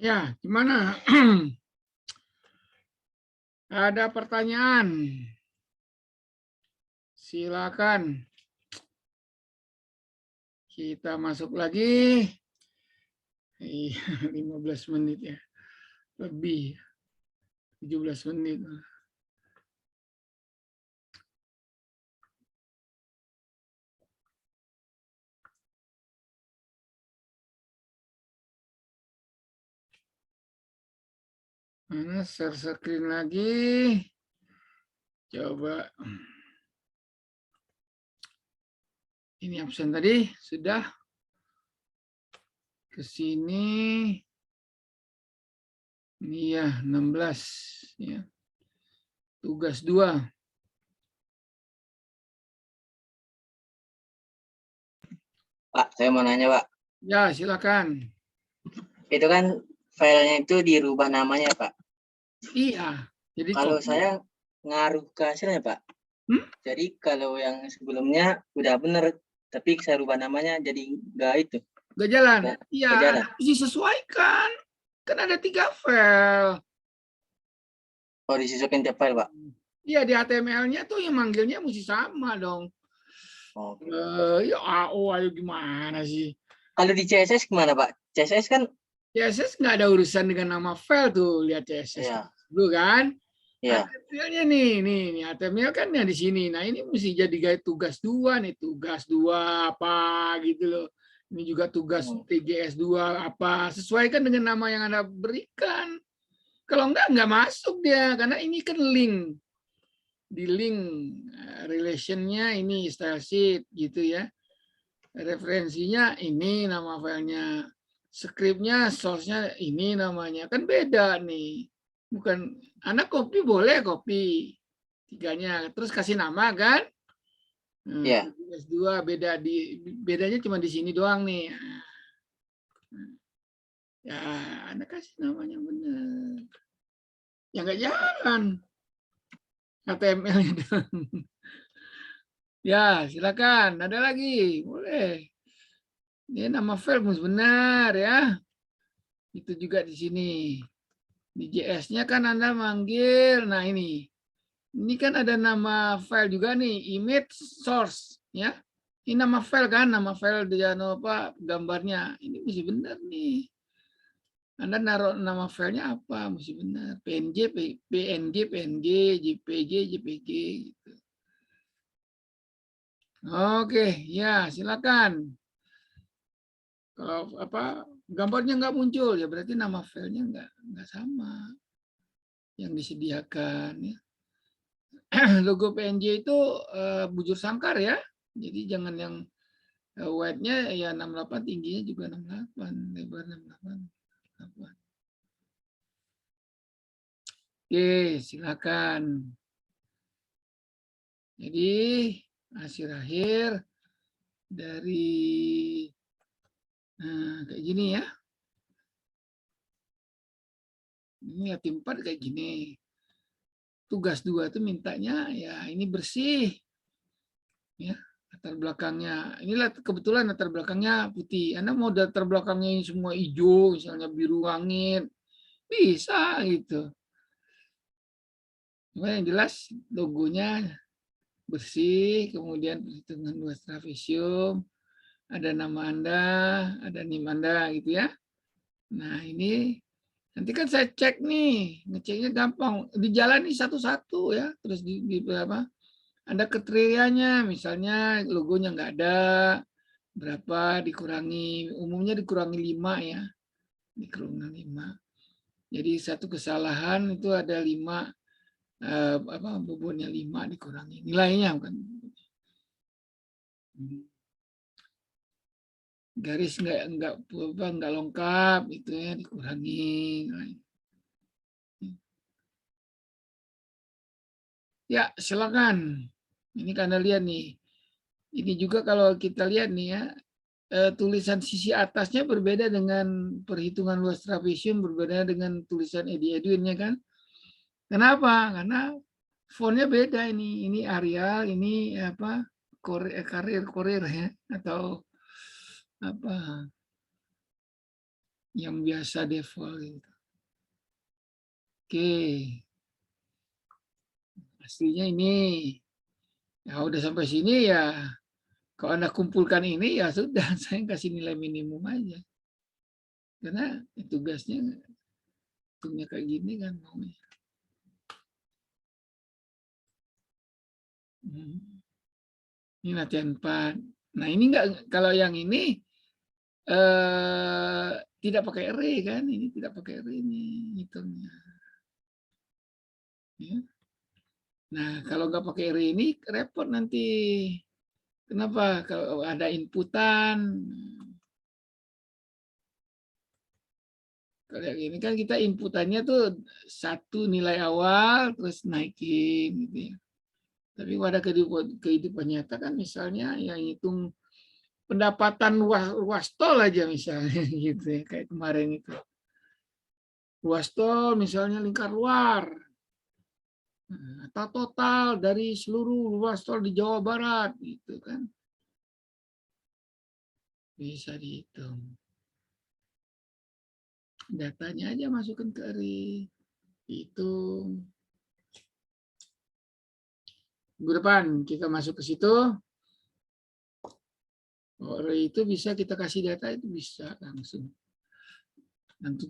Ya, gimana? Ada pertanyaan? Silakan. Kita masuk lagi. Iya, 15 menit ya. Lebih. 17 menit. Mana share screen lagi. Coba. Ini absen tadi. Sudah. Ke sini. Ini ya, 16. Ya. Tugas 2. Pak, saya mau nanya, Pak. Ya, silakan. Itu kan filenya itu dirubah namanya, Pak. Iya. Jadi kalau copy. saya ngaruh ke hasilnya, Pak. Jadi kalau yang sebelumnya udah bener, tapi saya rubah namanya jadi nggak itu. Nggak jalan. Iya, Nggak jalan. harus disesuaikan. Kan ada 3 file. Oh, disesuaikan tiap file, Pak. Iya, di HTML-nya tuh yang manggilnya mesti sama dong. Oke. Ya AO ayo gimana sih? Kalau di CSS gimana, Pak? CSS kan CSS nggak ada urusan dengan nama file tuh, lihat CSS Iya. dulu kan? Iya. HTML-nya nih HTML kan yang di sini. Nah ini mesti jadi kayak tugas 2 nih, tugas 2 apa gitu loh. Ini juga tugas TGS 2 apa, sesuaikan dengan nama yang Anda berikan. Kalau nggak masuk dia, karena ini kan link. Di link relationnya ini style sheet gitu ya. Referensinya ini nama filenya, scriptnya, source-nya ini namanya, kan beda nih. Bukan anak copy boleh copy tiganya, terus kasih nama kan? Iya. S2 bedanya cuma di sini doang nih. Ya, anak kasih namanya benar. Ya nggak jalan. HTML-nya doang. Ya, silakan. Ada lagi, boleh. Ini nama file harus benar ya. Itu juga di sini. Di JS-nya kan Anda manggil, nah ini kan ada nama file juga nih, image source ya. Ini nama file kan, nama file di apa gambarnya. Ini mesti benar nih. Anda naruh nama filenya apa, mesti benar. PNG, PNG, JPG, JPG gitu. Oke, ya silakan. Kalau apa gambarnya nggak muncul ya berarti nama filenya nggak sama yang disediakan ya. Logo PNG itu bujur sangkar ya. Jadi jangan yang width-nya ya 68, tingginya juga 68, lebar 68. Oke, silakan. Jadi hasil akhir dari kayak gini ya. Ini ya tim 4 kayak gini. Tugas 2 itu mintanya ya ini bersih. Ya, latar belakangnya. Inilah kebetulan latar belakangnya putih. Anda mau latar belakangnya ini semua hijau, misalnya biru langit, bisa gitu. Cuma yang jelas logonya bersih, kemudian perhitungan luas trapesium, ada nama Anda, ada NIM Anda gitu ya. Nah ini nanti kan saya cek nih, ngeceknya gampang, dijalani satu-satu ya, terus di apa? Ada kriterianya, misalnya logonya nggak ada, berapa dikurangi, umumnya dikurangi 5 ya, dikurangi 5. Jadi satu kesalahan itu ada 5, bobotnya 5 dikurangi nilainya bukan. Garis nggak lengkap itu ya dikurangi. Ya silakan. Ini karena lihat nih. Ini juga kalau kita lihat nih ya, tulisan sisi atasnya berbeda dengan perhitungan luas trapesium, berbeda dengan tulisan Edi Edwin-nya kan. Kenapa? Karena fontnya beda ini. Ini Arial, ini apa? Karir ya atau apa? yang biasa default gitu. Oke, aslinya ini. Ya udah sampai sini ya. Kalau Anda kumpulkan ini ya sudah, saya kasih nilai minimum aja. Karena tugasnya hitungnya kayak gini kan maunya. Ini latihan 4. Nah ini enggak, kalau yang ini tidak pakai array kan, ini tidak pakai array ini hitungnya. Ya. Nah kalau nggak pakai array ini repot nanti. Kenapa? Kalau ada inputan. Kalau yang ini kan kita inputannya tuh satu nilai awal terus naikin gitu ya. Tapi pada kehidupan nyata kan misalnya yang hitung pendapatan ruas tol aja misalnya gitu ya, kayak kemarin itu. Ruas tol misalnya lingkar luar atau total dari seluruh ruas tol di Jawa Barat gitu kan. Bisa dihitung. Datanya aja masukkan ke array. Hitung. Minggu depan kita masuk ke situ. Array itu bisa kita kasih data, itu bisa langsung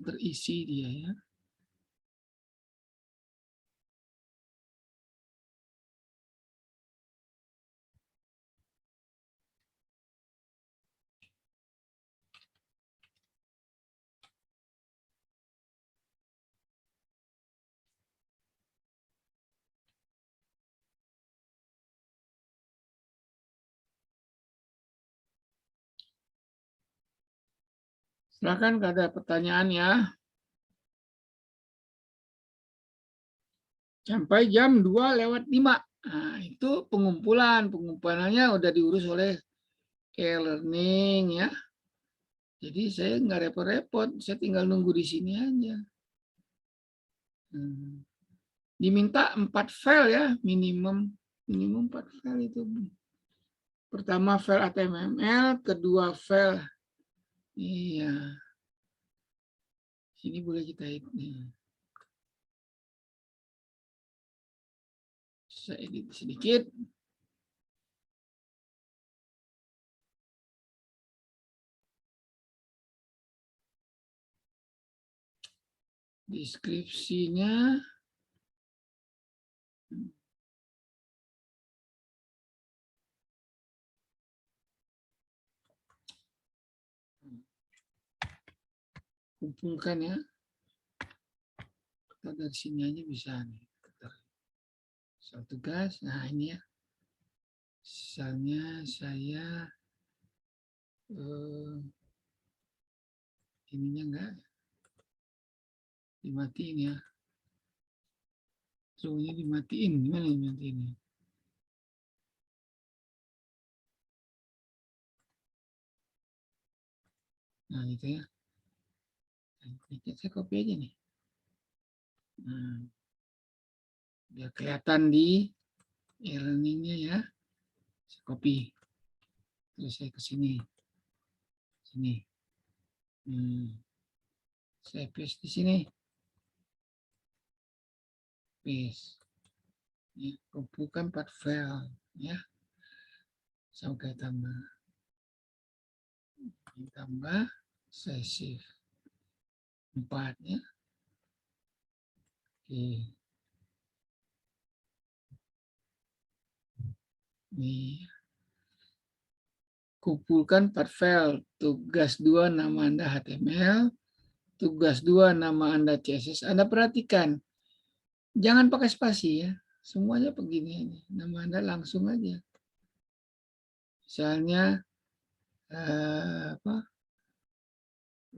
terisi dia ya. Silakan kalau ada pertanyaan ya. Sampai jam 2:05. Nah, itu pengumpulannya udah diurus oleh e-learning ya. Jadi saya nggak repot-repot, saya tinggal nunggu di sini aja. Diminta 4 file ya, minimum 4 file itu. Pertama file HTML, kedua file. Iya. Sini boleh kita hitung. Saya edit sedikit. Deskripsinya. Kumpulkan ya. Kita dari sini aja bisa nih. Soal tugas. Nah ini ya. Misalnya saya ininya enggak dimatiin ya. Ini dimatiin. Gimana dimatiin? Nah itu ya. Saya copy aja nih. Nah, biar kelihatan di e-learning-nya ya. Saya copy. Terus saya ke sini. Sini. Saya paste di sini. Paste. Ya, kumpulkan 4 file ya. Sampai tambah. Tambah saya save 4 ya. Oke. Nih. Kumpulkan 4 file. Tugas 2 nama Anda HTML, tugas 2 nama Anda CSS. Anda perhatikan, jangan pakai spasi ya. Semuanya begini, nama Anda langsung aja. Misalnya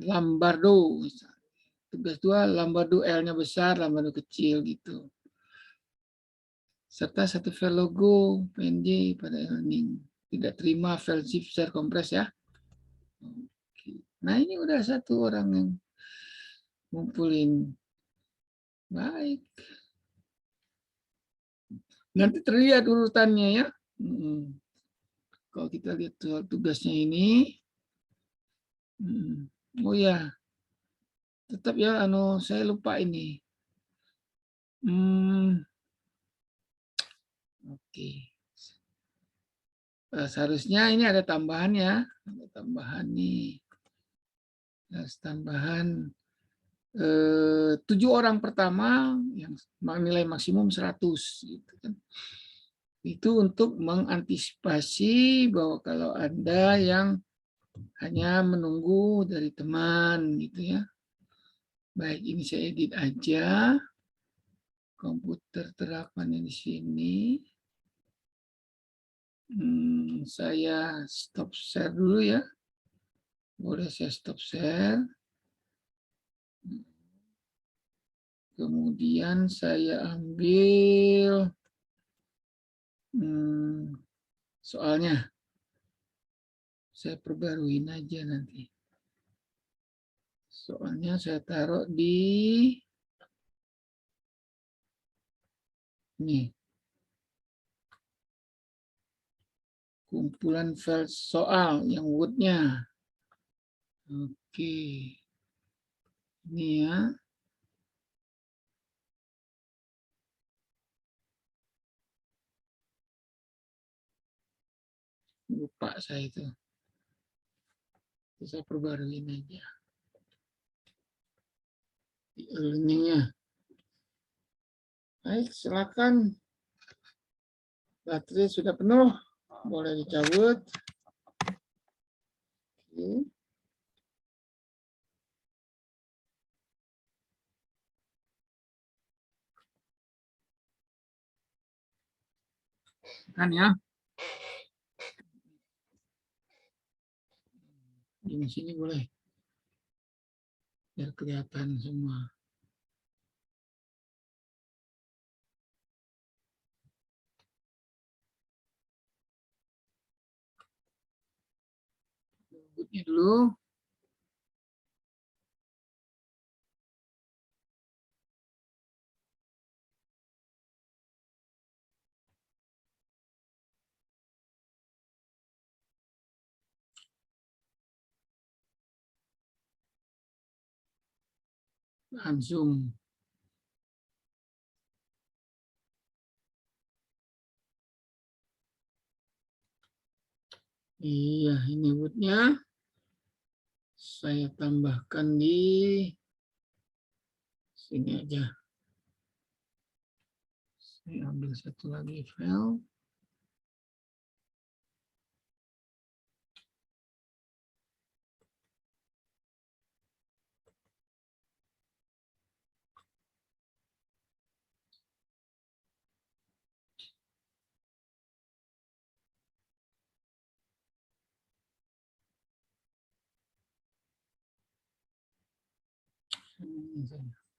Lambardo. Tugas 2 Lambardo, L-nya besar, Lambardo kecil gitu. Serta 1 file logo PNG pada e-learning. Tidak terima file zip share kompres ya. Nah ini udah 1 orang yang ngumpulin. Baik. Nanti terlihat urutannya ya. Kalau kita lihat soal tugasnya ini. Oh ya, tetap ya, saya lupa ini. Oke. Seharusnya ini ada tambahannya, ada tambahan nih. Tambahan 7 orang pertama yang nilai maksimum 100 gitu kan. Itu untuk mengantisipasi bahwa kalau Anda yang hanya menunggu dari teman gitu ya. Baik, ini saya edit aja. Komputer terapannya di sini. Saya stop share dulu ya. Boleh saya stop share. Kemudian saya ambil soalnya. Saya perbaruin aja nanti. Soalnya saya taruh di ini. Kumpulan file soal yang Word-nya. Oke. Ini ya. Lupa saya itu. Saya perbaruin aja. Ininya. Baik, silakan. Baterai sudah penuh. Boleh dicabut. Oke. Kan ya. Di sini boleh. Biar kelihatan semua. Bootnya dulu. Langsung. Iya, ini bootnya. Saya tambahkan di sini aja. Saya ambil satu lagi file.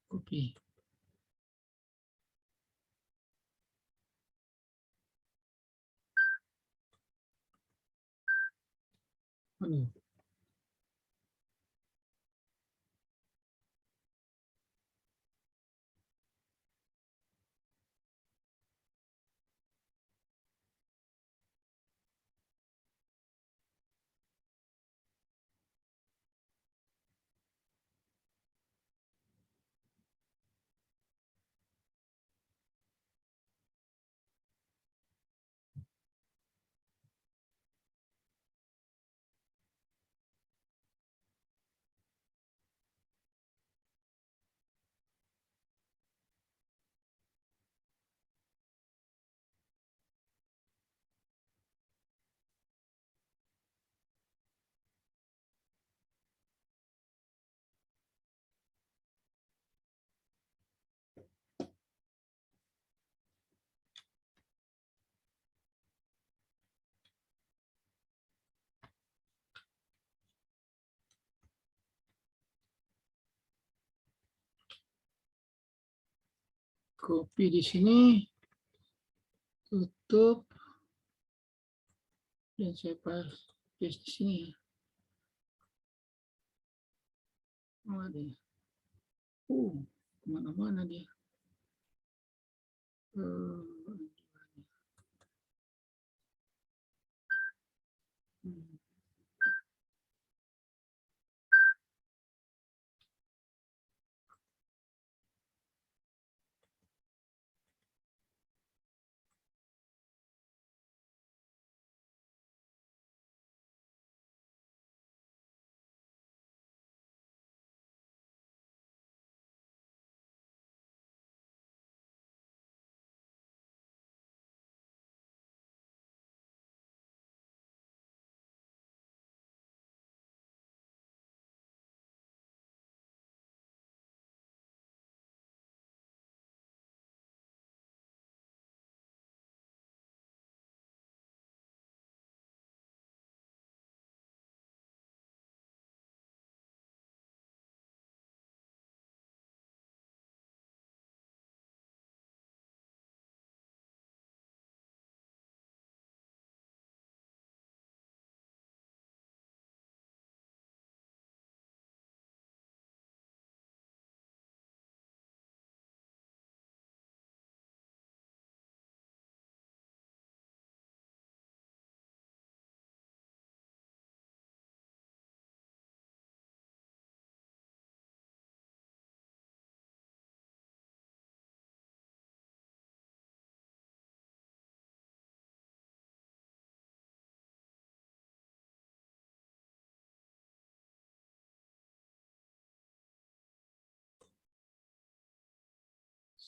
Copy. Aduh. Copy di sini. Tutup. Dan saya paste di sini ya. Oh, ada ya. Kemana-mana dia.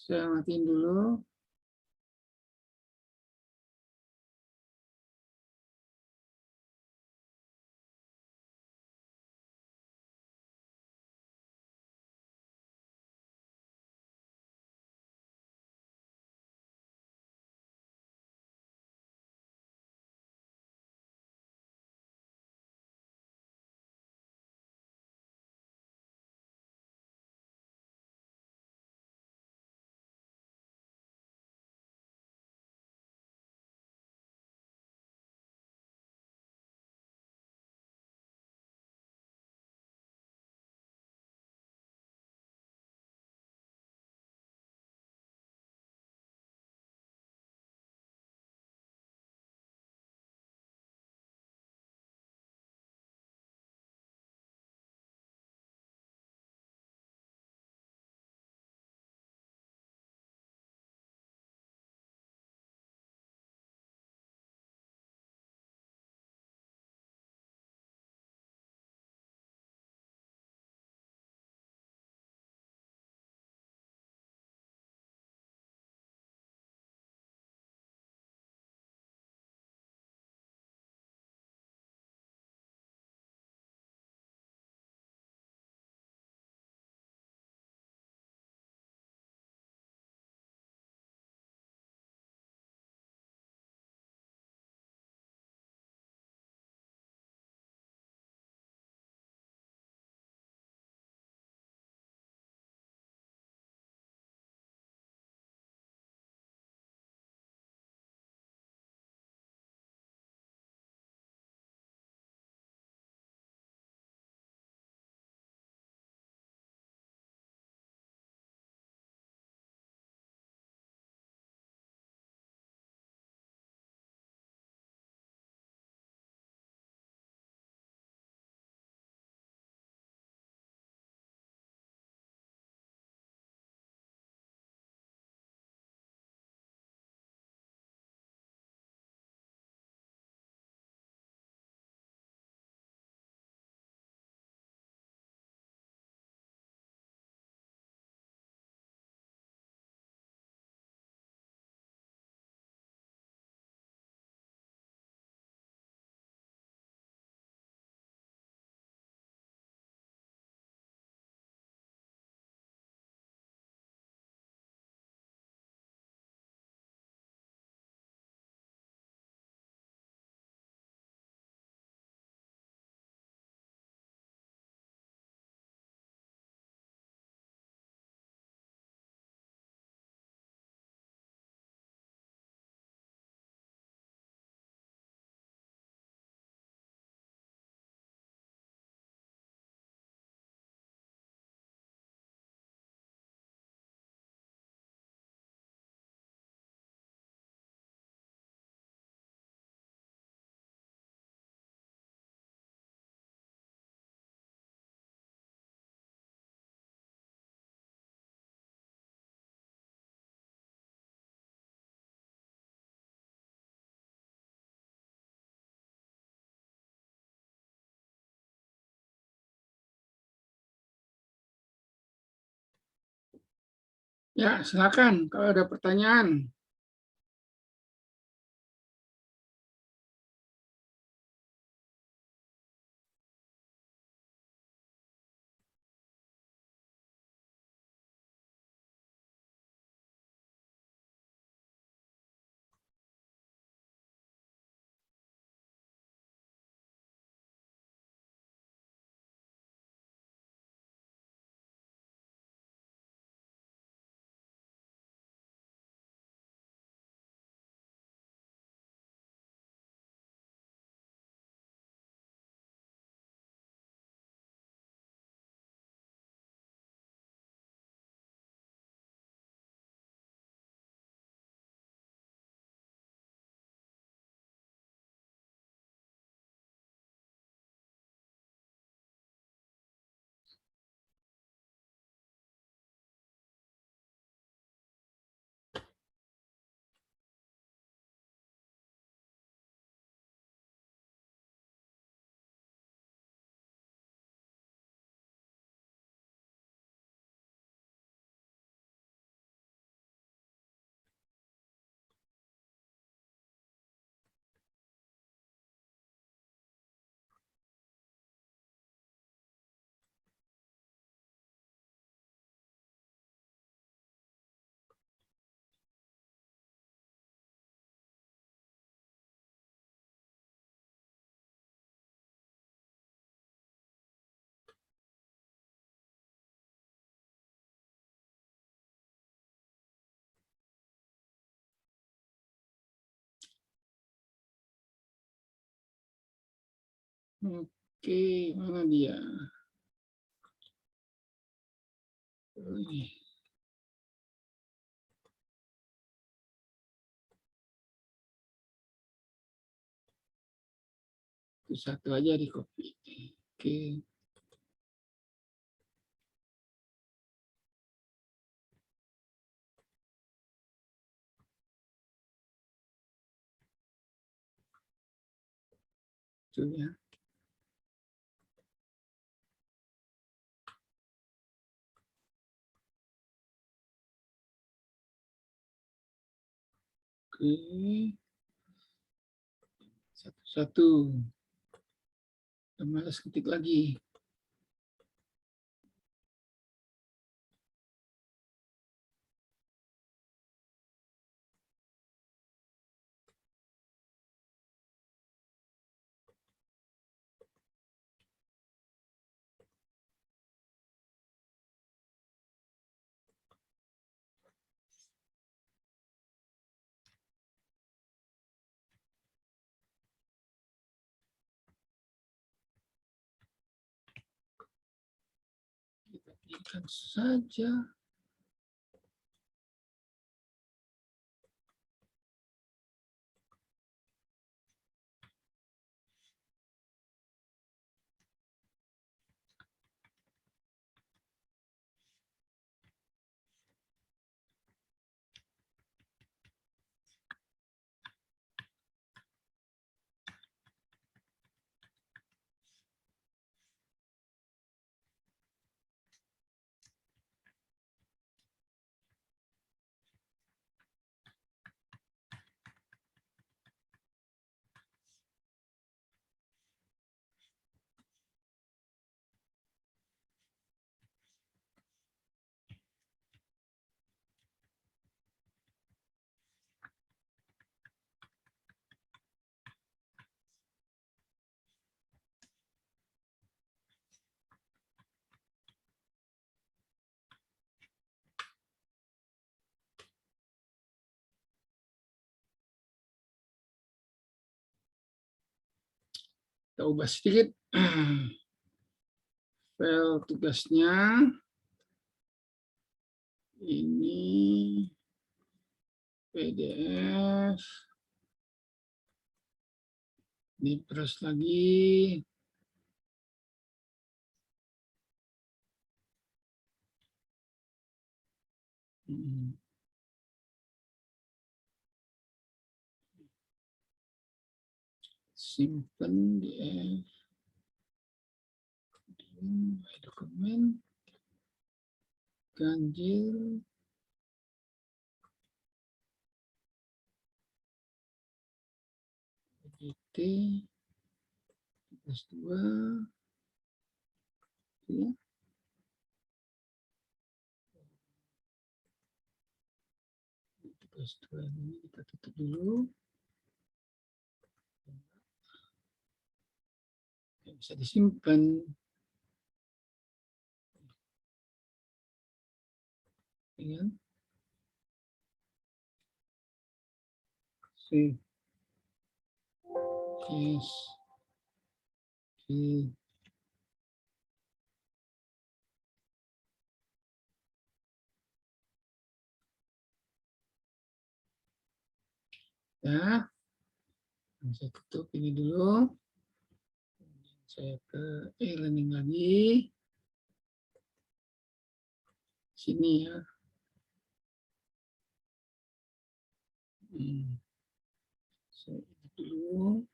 Saya matiin dulu. Ya, silakan kalau ada pertanyaan. Oke, mana dia? Ini. Itu satu aja di copy. Oke. Itu ya. Oke. Satu-satu. Malas ketik lagi. Kita ikan saja. Kita ubah sedikit. File tugasnya. Ini PDF. Ini terus lagi. Simpan di dokumen. Ganjil. GT. Tugas 2. Ya. Tugas 2 ini kita tutup dulu. Bisa disimpan. Dengan save. Yes. Oke. Ya. Saya tutup ini dulu. Saya ke e-learning lagi. Sini ya. Saya edit dulu.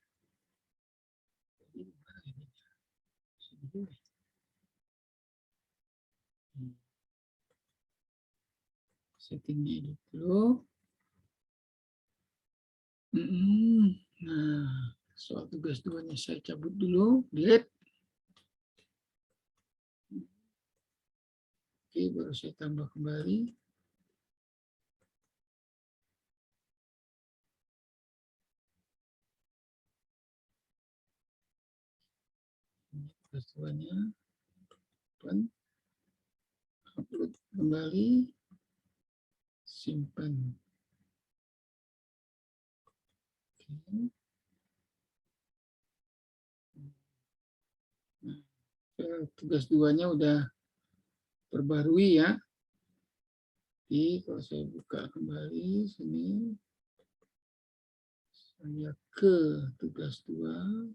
Settingnya edit dulu. Nah, soal tugas 2-nya saya cabut dulu, delete. Oke, baru saya tambah kembali. Tugas 2-nya. Upload kembali. Simpan. Oke. tugas 2-nya udah perbarui ya. Jadi kalau saya buka kembali sini, saya ke tugas 2,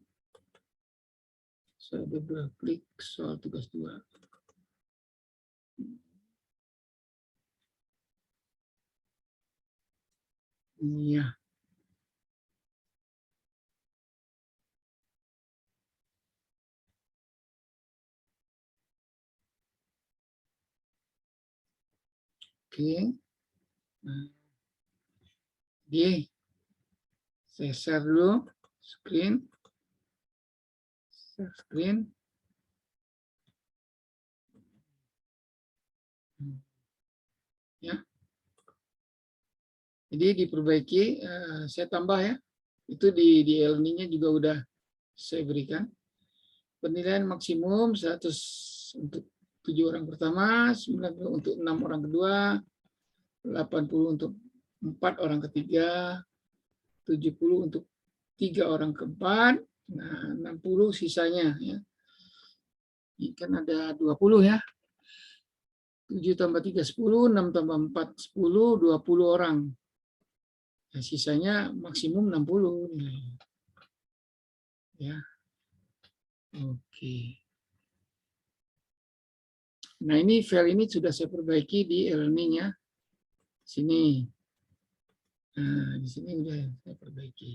saya double klik soal tugas 2. Iya. Oke. Nah, jadi saya share dulu screen. Share screen. Ya. Jadi diperbaiki, saya tambah ya. Itu di learning-nya juga udah saya berikan. Penilaian maksimum 100 untuk 7 orang pertama, 90 untuk 6 orang kedua, 80 untuk 4 orang ketiga, 70 untuk 3 orang keempat, nah 60 sisanya ya. Ini kan ada 20 ya. 7 tambah 3, 10, 6 tambah 4, 10, 20 orang. Nah, sisanya maksimum 60 nilainya. Ya. Oke. Nah, ini file ini sudah saya perbaiki di e-learning ya. Sini. Nah, di sini udah saya perbaiki.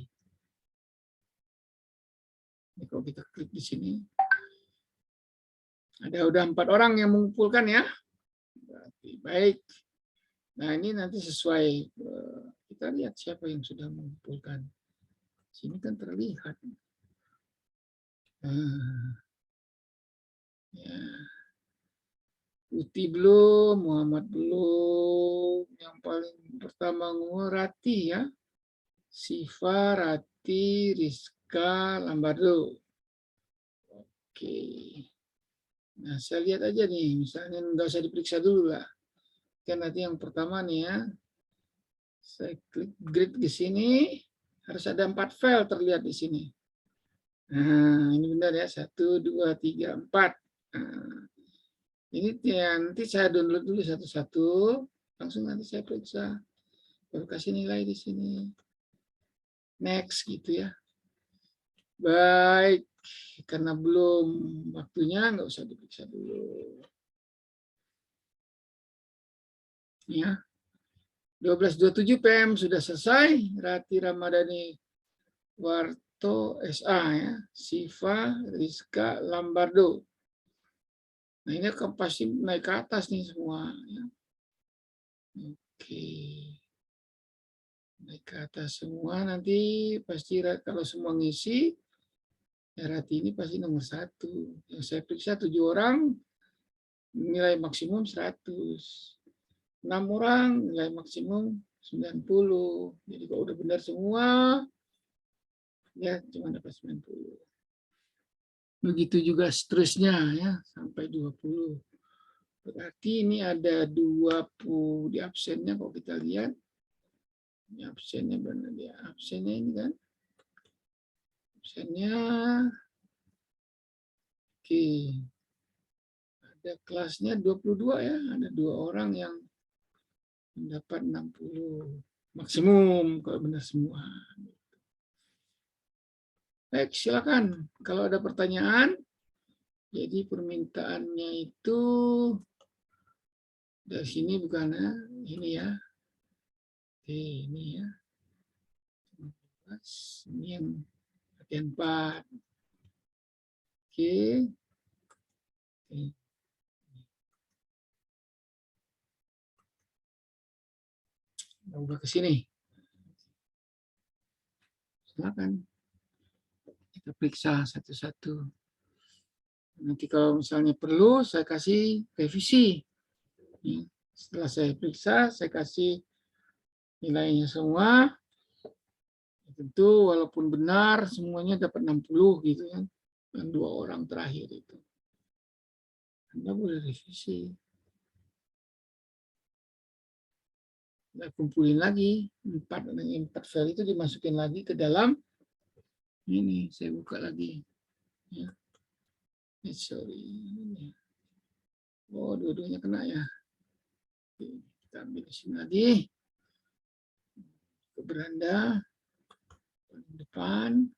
Ini kalau kita klik di sini, ada udah 4 orang yang mengumpulkan ya. Berarti baik. Nah, ini nanti sesuai, kita lihat siapa yang sudah mengumpulkan. Sini kan terlihat. Nah, ya. Putih belum, Muhammad belum. Yang paling pertama Rati ya. Siva, Rati, Rizka, Lambardo. Oke. Nah, saya lihat aja nih, misalnya nggak usah diperiksa dulu lah. Kan nanti yang pertama nih ya. Saya klik grid di sini, harus ada 4 file terlihat di sini. Nah, ini benar ya, 1, 2, 3, 4. Nah, ini nanti saya download dulu satu-satu, langsung nanti saya periksa. Baru kasih nilai di sini. Next gitu ya. Baik, karena belum waktunya nggak usah diperiksa dulu. Ya. 12.27 PM sudah selesai. Rati Ramadhani Warto SA ya. Siva Rizka Lambardo. Nah, ini pasti naik ke atas nih semua ya. Oke. Naik ke atas semua nanti pasti kalau semua ngisi ya Rati ini pasti nomor 1. Yang saya periksa 7 orang nilai maksimum 100. 6 orang nilai maksimum 90. Jadi kalau udah benar semua ya cuma dapat 90. Begitu juga seterusnya ya sampai 20. Berarti ini ada 20 di absennya kalau kita lihat. Ini absennya benar dia. Absennya ini kan. Absennya oke. Ada kelasnya 22 ya, ada 2 orang yang mendapat 60 maksimum kalau benar semua. Baik, silakan. Kalau ada pertanyaan, jadi permintaannya itu dari sini bukan ya, ini ya. Oke, ini ya. Ini yang bagian 4. Oke. Oke. Ubah ke sini. Silakan. Kita periksa satu-satu. Nanti kalau misalnya perlu, saya kasih revisi. Setelah saya periksa, saya kasih nilainya semua. Tentu walaupun benar, semuanya dapat 60 gitu kan. Dan 2 orang terakhir itu. Anda boleh revisi. Nah, kumpulin lagi 4 file itu dimasukin lagi ke dalam ini. Saya buka lagi ya. Sorry. Oh, dua-duanya kena ya. Oke, kita ambil di sini lagi. Ke beranda. Depan.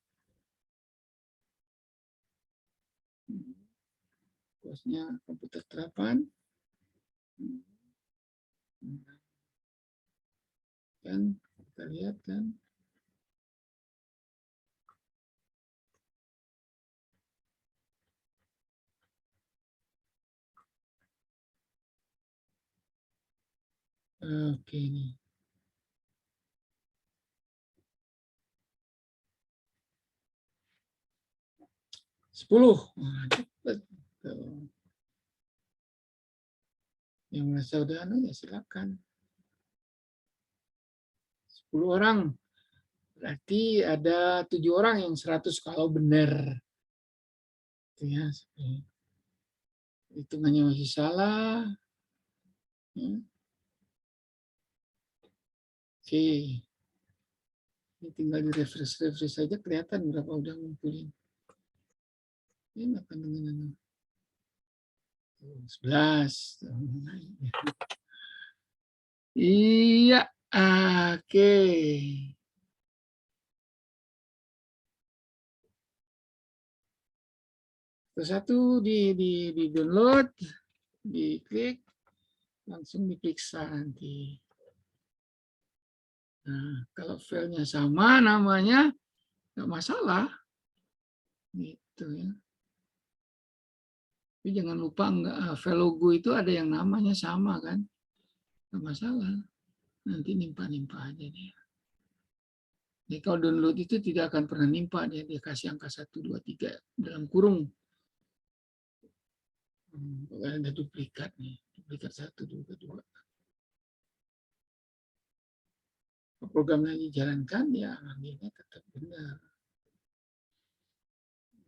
Kosnya komputer terapan. Kan kita lihat kan. Oke nih. Sepuluh. Cepet. Yang merasa udah ya silakan. 10 orang. Berarti ada 7 orang yang 100 kalau benar. Itu ya. Hitungannya masih salah. Ya. Oke. Ini tinggal di refresh saja kelihatan berapa udah ngumpulin. Ini akan dengan 11. Iya, oke. Satu di download, diklik, langsung diperiksa nanti. Nah, kalau filenya sama namanya, nggak masalah. Gitu ya. Tapi jangan lupa file logo itu ada yang namanya sama kan. Nggak masalah. Nanti nimpa-nimpa aja dia. Jadi kalau download itu tidak akan pernah nimpa dia kasih angka 1, 2, 3 dalam kurung. Ada duplikat nih, duplikat 1, 2, 2. Programnya dijalankan ya ambilnya tetap benar.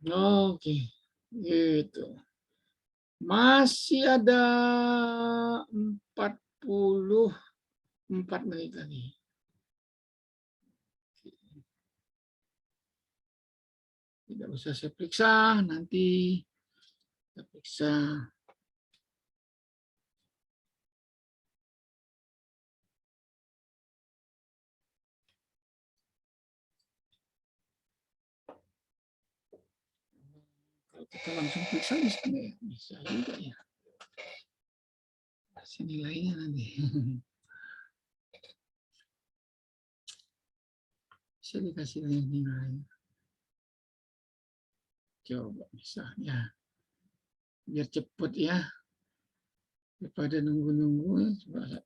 Oke, gitu. Masih ada 44 menit lagi. Tidak usah saya periksa, nanti kita periksa. Kalau kita langsung periksa bisa juga ya. Kasih nilainya nanti. Bisa dikasih nilai. Coba misalnya. Biar cepet ya. Daripada nunggu-nunggu, coba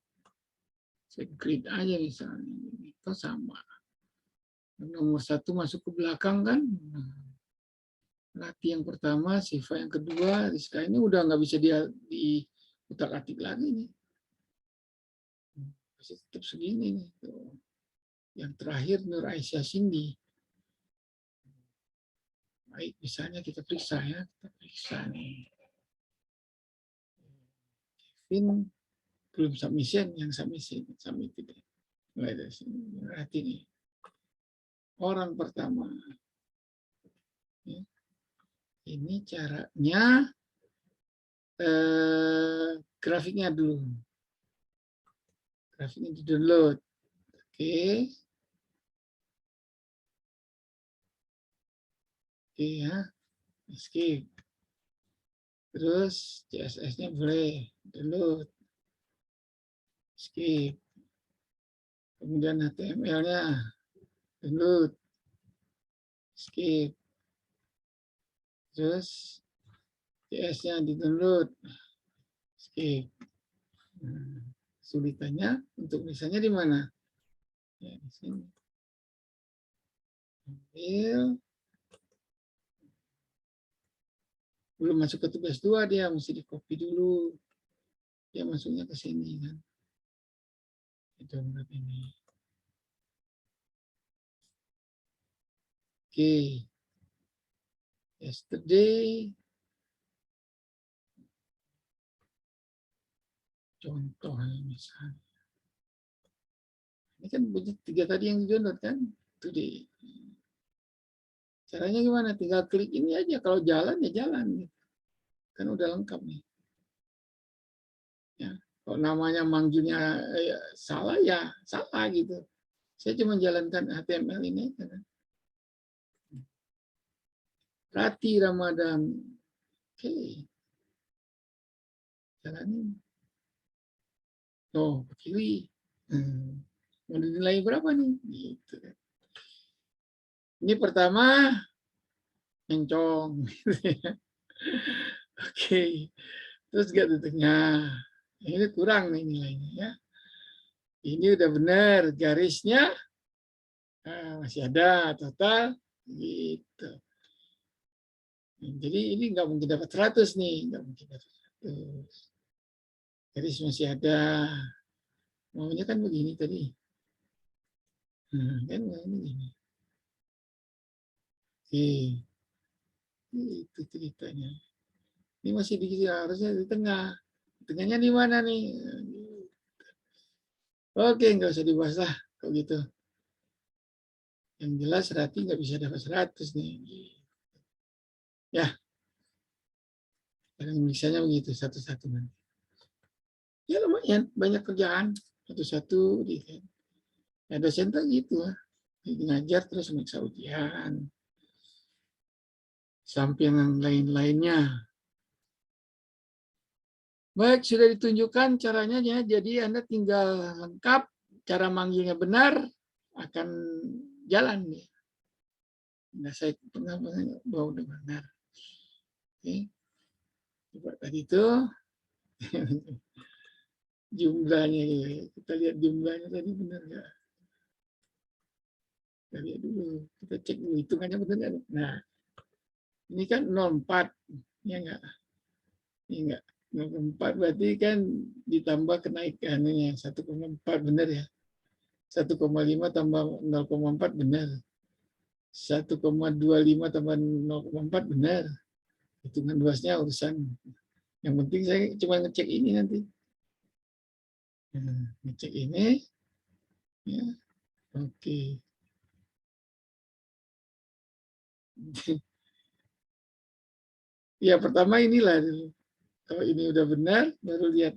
saya grid aja misalnya. Itu sama. Nomor 1 masuk ke belakang kan. Latih yang pertama, sifat yang kedua. Sekarang ini udah nggak bisa diutak-atik lagi nih. Masih tetap segini nih. Yang terakhir Nur Aisyah Cindy. Baik, misalnya kita periksa ya. Kita periksa nih. Kevin belum submission, yang submission. Mulai dari sini. Berarti nih. Orang pertama. Ini caranya grafiknya dulu. Grafiknya di download. Oke. Oke ya. Skip. Terus CSS-nya boleh download. Skip. Kemudian HTML-nya download. Skip. Terus CSS-nya di-download. Skip. Nah, kesulitannya untuk misalnya di mana? Ya, di sini. Ambil. Belum masuk ke tugas 2 dia mesti di-copy dulu. Dia masuknya ke sini kan. Itu ini. Oke. Yesterday. Contohnya misalnya. Ini kan budget 3 tadi yang di-download kan. Today. Caranya gimana? Tinggal klik ini aja. Kalau jalan ya jalan. Kan udah lengkap nih. Ya. Kalau namanya manggilnya salah, ya salah gitu. Saya cuma jalankan HTML ini. Rati Ramadan. Oke. Jalanin. Oh, kiri. Mau dinilai berapa nih? Gitu. Ini pertama, mencong. Oke. Terus gak di tengah. Ini kurang nih nilainya ya. Ini udah benar, garisnya masih ada total gitu. Jadi ini nggak mungkin dapat 100 nih, nggak mungkin dapat 100. Garis masih ada. Maunya kan begini tadi. Kan begini. Oke. Itu ceritanya. Ini masih di harusnya di tengah. Tengahnya di mana nih? Oke, nggak usah dibahas lah kalau gitu. Yang jelas Rati nggak bisa dapat 100 nih. Ya, kadang misalnya begitu satu-satu nanti. Ya lumayan, banyak kerjaan satu-satu. Ya dosen tuh gitu lah. Ngajar terus meriksa ujian. Samping yang lain-lainnya. Baik, sudah ditunjukkan caranya ya. Jadi Anda tinggal lengkap, cara manggilnya benar, akan jalan nih. Nah, saya pernah bahwa udah benar. Oke. Coba tadi itu jumlahnya, kita lihat jumlahnya tadi benar nggak? Kita lihat dulu, kita cek dulu hitungannya benar nggak? Nah, ini kan 04, ya enggak? Ini enggak. 0,4 berarti kan ditambah kenaikannya 1,4 benar ya. 1,5 tambah 0,4 benar. 1,25 tambah 0,4 benar. Hitungan luasnya urusan. Yang penting saya cuma ngecek ini nanti. Nah, ngecek ini. Ya, oke. Ya pertama inilah. Kalau ini udah benar, baru lihat.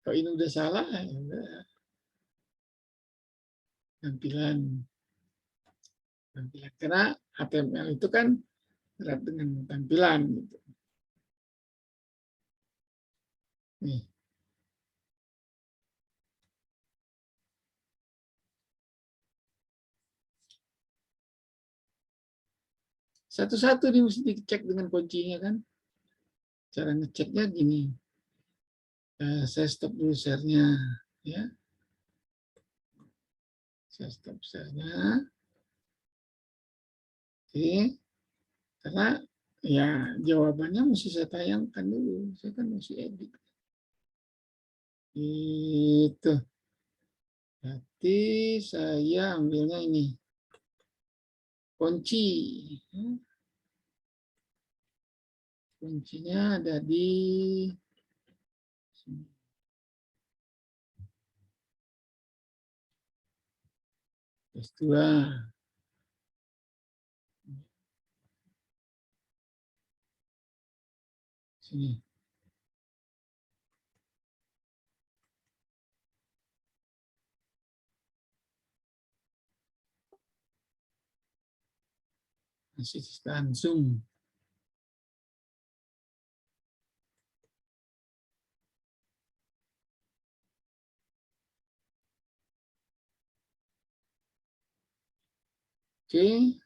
Kalau ini udah salah, ya udah. Tampilan. Karena HTML itu kan erat dengan tampilan. Gitu. Nih. Satu-satu nih mesti dicek dengan kuncinya kan. Cara ngeceknya gini. Saya stop dulu share-nya. Ya. Saya stop share-nya. Oke. Karena ya jawabannya mesti saya tayangkan dulu. Saya kan mesti edit. Itu. Berarti saya ambilnya ini. Kunci. Kuncinya ada di sini. S2. Sini. Masih langsung. Oke.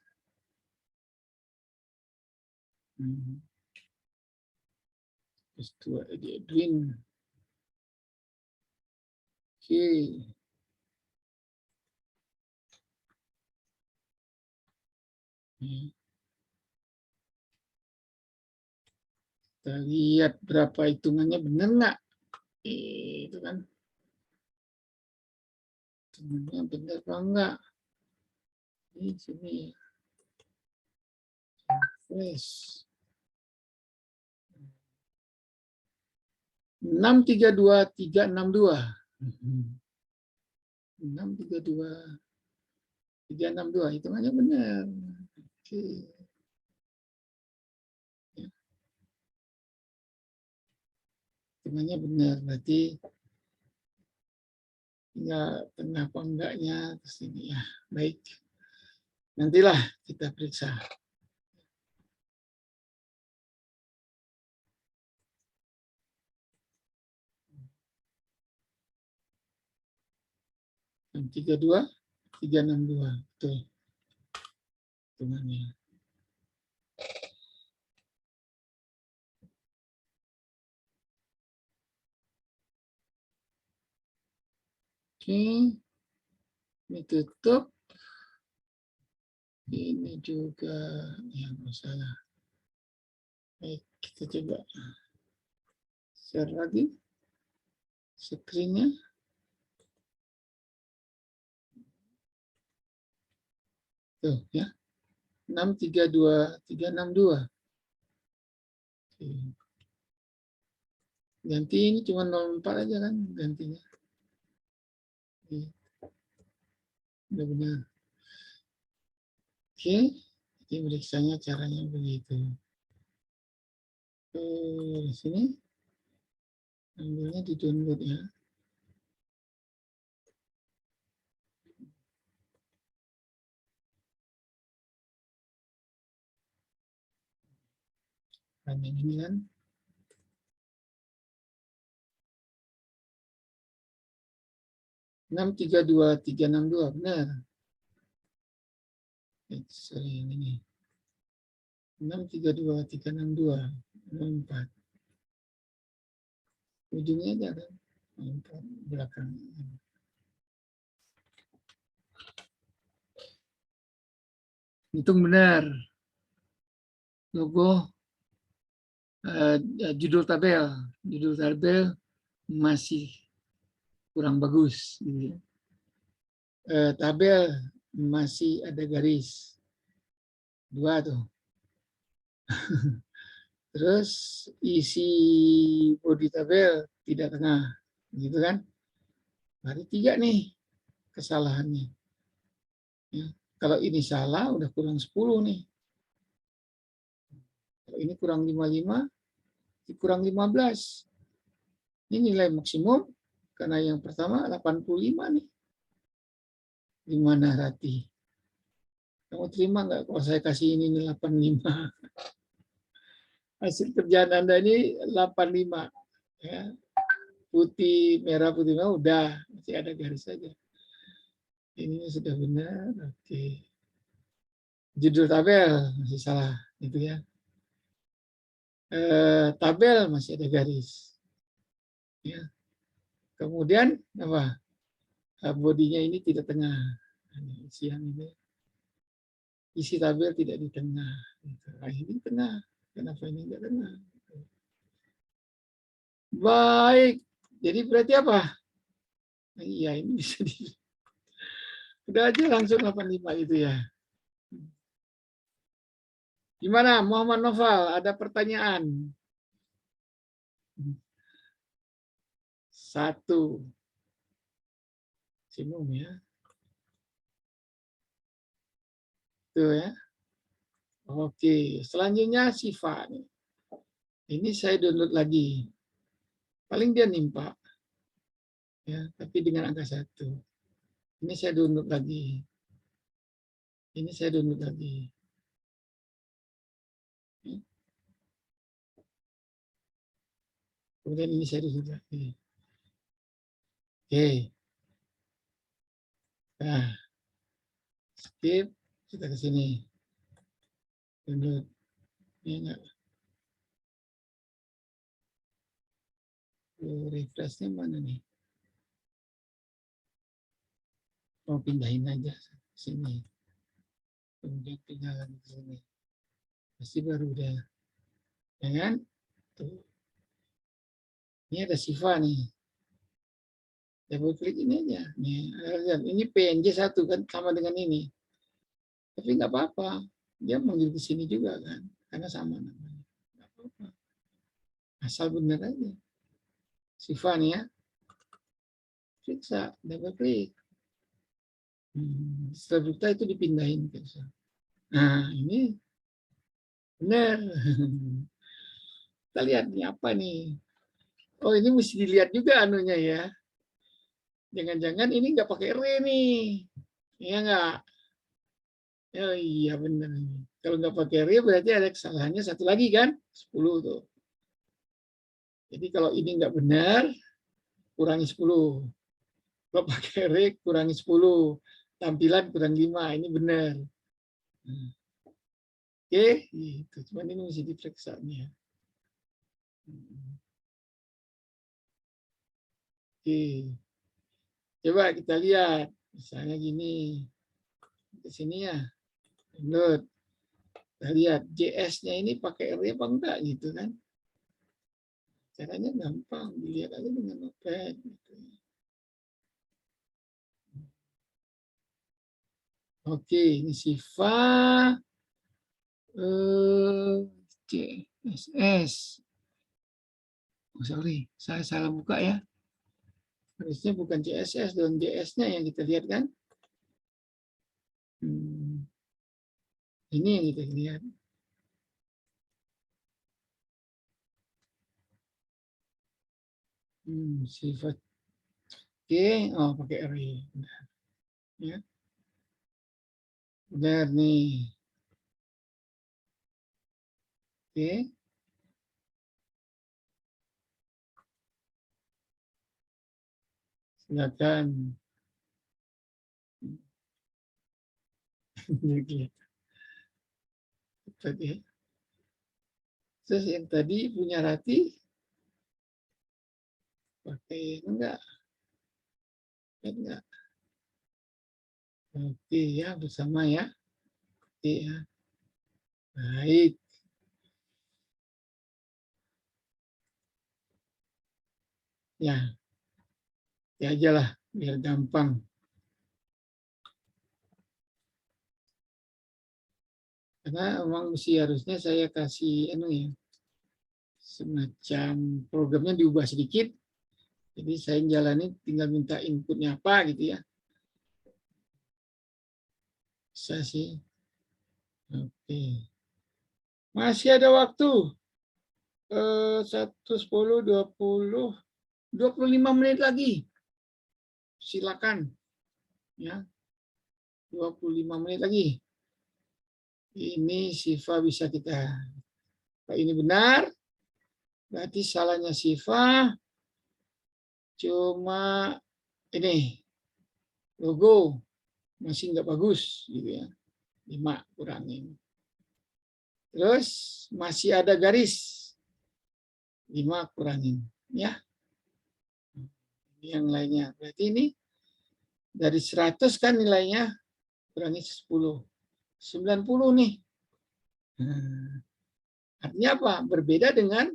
S2 di Edwin. Oke. Kita lihat berapa hitungannya benar nggak? Itu kan. Hitungannya benar apa enggak? Ini sini. Fresh. 632362. 632362. Hitungannya benar. Oke. hitungannya benar, berarti tinggal tengah apa enggaknya ke sini ya. Baik. Nantilah kita periksa. Yang 32, 362, betul. Hitungannya. Oke, ini tutup. Ini juga yang masalah. Baik, kita coba share lagi screen-nya. Tuh ya, 632, 362. Oke. Ganti ini cuma 04 aja kan gantinya. Udah benar. Oke, jadi periksanya caranya begitu. Di sini ambilnya di download ya. Dan yang ini kan. Enam tiga dua tiga enam dua benar. Sorry ini. 632 362 04. Ujungnya aja kan. 04 belakang. Hitung benar. Logo judul tabel masih kurang bagus. Gitu. Tabel masih ada garis 2 tuh. Terus isi bodi tabel tidak tengah, gitu kan? Berarti 3 nih kesalahannya. Ya. Kalau ini salah, udah kurang 10 nih. Kalau ini kurang 55, kurang 15. Ini nilai maksimum, karena yang pertama 85 nih. Gimana Rati? Kamu terima nggak kalau saya kasih ini 85? Hasil kerjaan Anda ini 85. Ya. Putih, merah, putih, merah, udah. Masih ada garis saja. Ini sudah benar, oke. Judul tabel masih salah, gitu ya. Tabel masih ada garis. Ya. Kemudian apa? Bodinya ini tidak tengah. Siang ini isi tabel tidak di tengah. Nah, ini tengah. Kenapa ini tidak tengah? Baik. Jadi berarti apa? Nah, iya, ini bisa di. Udah aja langsung 85 itu ya. Gimana Muhammad Noval? Ada pertanyaan? 1. Simum ya. Tuh ya. Oke, selanjutnya Siva nih. Ini saya download lagi. Paling dia nimpa. Ya, tapi dengan angka 1. Ini saya download lagi. Ini saya download lagi. Kemudian ini saya download lagi. Oke. Nah, skip. Kita ke sini. Download. Ini enggak. Refreshnya mana nih? Mau pindahin aja sini. Kemudian tinggal ke sini. Pasti baru udah. Ya kan? Tuh. Ini ada Siva nih. Double klik ini aja. Nih, ini PNG 1 kan sama dengan ini. Tapi nggak apa-apa. Dia manggil ke sini juga kan. Karena sama namanya. Nggak apa-apa. Asal benar aja. Siva nih ya. Periksa, double klik. Setelah itu dipindahin. Nah, ini benar. Kita lihat nih apa nih. Oh, ini mesti dilihat juga anunya ya. Jangan-jangan ini nggak pakai R nih. Iya nggak? Oh iya benar. Kalau nggak pakai R berarti ada kesalahannya satu lagi kan? 10 tuh. Jadi kalau ini nggak benar, kurangi 10. Kalau pakai R kurangi 10. Tampilan kurang 5. Ini benar. Oke, gitu. Cuman ini mesti diperiksa nih ya. Oke. Coba kita lihat. Misalnya gini. Ke sini ya. Download. Kita lihat JS-nya ini pakai R apa enggak gitu kan. Caranya gampang. Dilihat aja dengan notepad. Gitu. Oke, ini Siva. CSS. Oh, sorry, saya salah buka ya. Harusnya bukan CSS dong, JS-nya yang kita lihat kan. Ini yang kita lihat. Sifat. Oke, oh pakai array. Benar. Ya. Benar nih. Oke. Silakan. Tadi. Terus yang tadi punya Rati pakai enggak? Enggak. Oke ya, bersama ya. Oke ya. Baik. Ya. Ya aja lah, biar gampang. Karena memang mesti harusnya saya kasih ya, semacam programnya diubah sedikit. Jadi saya jalani tinggal minta inputnya apa gitu ya. Bisa sih. Oke. Masih ada waktu. 1, 10, 20, 25 menit lagi. Silakan. Ya. 25 menit lagi. Ini Siva bisa kita. Kalau ini benar, berarti salahnya Siva cuma ini logo masih nggak bagus gitu ya. 5 kurangin. Terus masih ada garis. 5 kurangin ya. Yang lainnya. Berarti ini dari 100 kan nilainya kurangi 10. 90 nih. Artinya apa? Berbeda dengan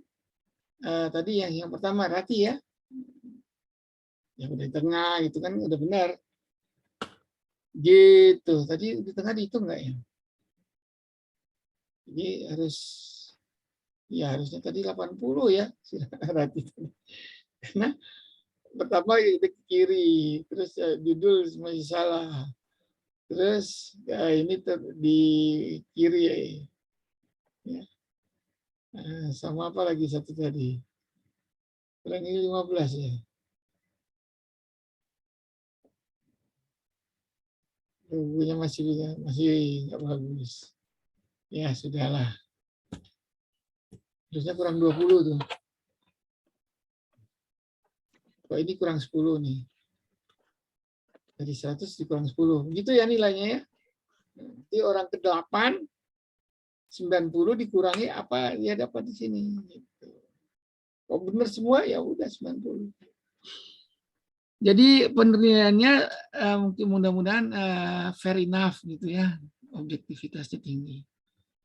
tadi yang pertama Rati ya. Yang udah di tengah itu kan udah benar. Gitu. Tadi di tengah dihitung nggak ya? Jadi harusnya tadi 80 ya. Rati. Karena pertama ke kiri, terus judul masih salah. Terus ini di kiri ya. Sama apa lagi satu tadi? Kurang ini 15 ya. Logonya masih nggak bagus. Ya sudahlah. Terusnya kurang 20 tuh. Kok ini kurang 10 nih. Dari 100 dikurang 10. Begitu ya nilainya ya. Nanti orang ke-8 90 dikurangi apa dia dapat di sini. Gitu. Kalau benar semua ya udah 90. Jadi penilaiannya mungkin mudah-mudahan fair enough gitu ya. Objektivitasnya tinggi.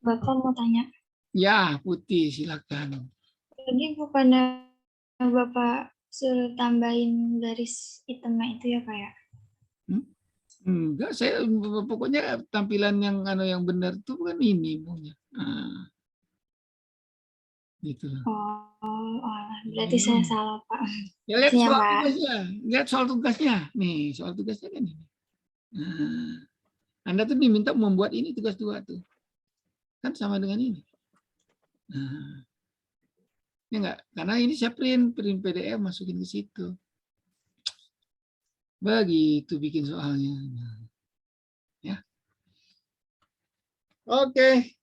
Bapak mau tanya. Ya, Putih silakan. Jadi bukannya Bapak suruh tambahin garis hitamnya itu ya Pak ya? Enggak, saya pokoknya tampilan yang benar itu kan ini punya. Gitu. Berarti saya salah Pak. Ya, lihat soal tugasnya. Lihat soal tugasnya. Nih, soal tugasnya kan ini. Anda tuh diminta membuat ini tugas 2 tuh. Kan sama dengan ini. Ya enggak? Karena ini saya print PDF masukin ke situ. Begitu bikin soalnya. Ya. Oke.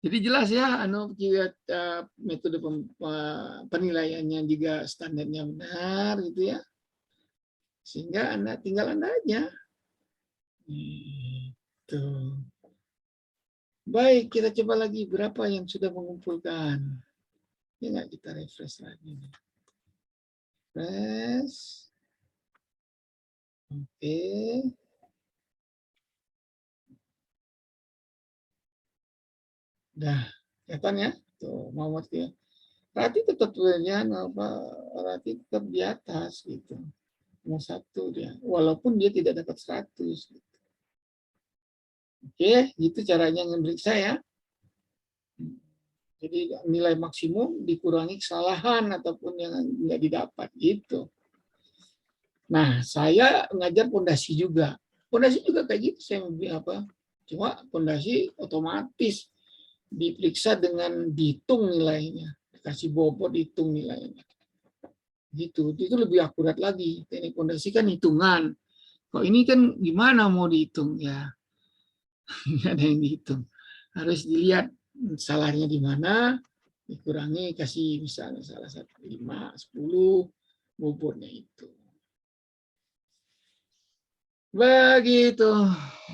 Jadi jelas ya, metode penilaiannya juga standarnya benar gitu ya. Sehingga tinggal Anda aja. Gitu. Baik, kita coba lagi berapa yang sudah mengumpulkan. Ya nggak, kita refresh lagi. Refresh. Oke. Dah, kelihatan ya? Tuh, Muhammad ya. Rati tetap Rati tetap di atas gitu. Nomor 1 dia. Walaupun dia tidak dapat 100 gitu. Oke, gitu caranya ngemeriksa ya. Jadi nilai maksimum dikurangi kesalahan ataupun yang nggak didapat gitu. Nah, saya ngajar pondasi juga. Pondasi juga kayak gitu saya cuma pondasi otomatis diperiksa dengan dihitung nilainya, dikasih bobot dihitung nilainya. Gitu. Itu lebih akurat lagi. Teknik pondasi kan hitungan. Kok ini kan gimana mau dihitung ya? Nggak ada yang dihitung. Harus dilihat salahnya di mana, dikurangi, kasih misalnya salah 1, 5, 10, bobotnya itu. Begitu.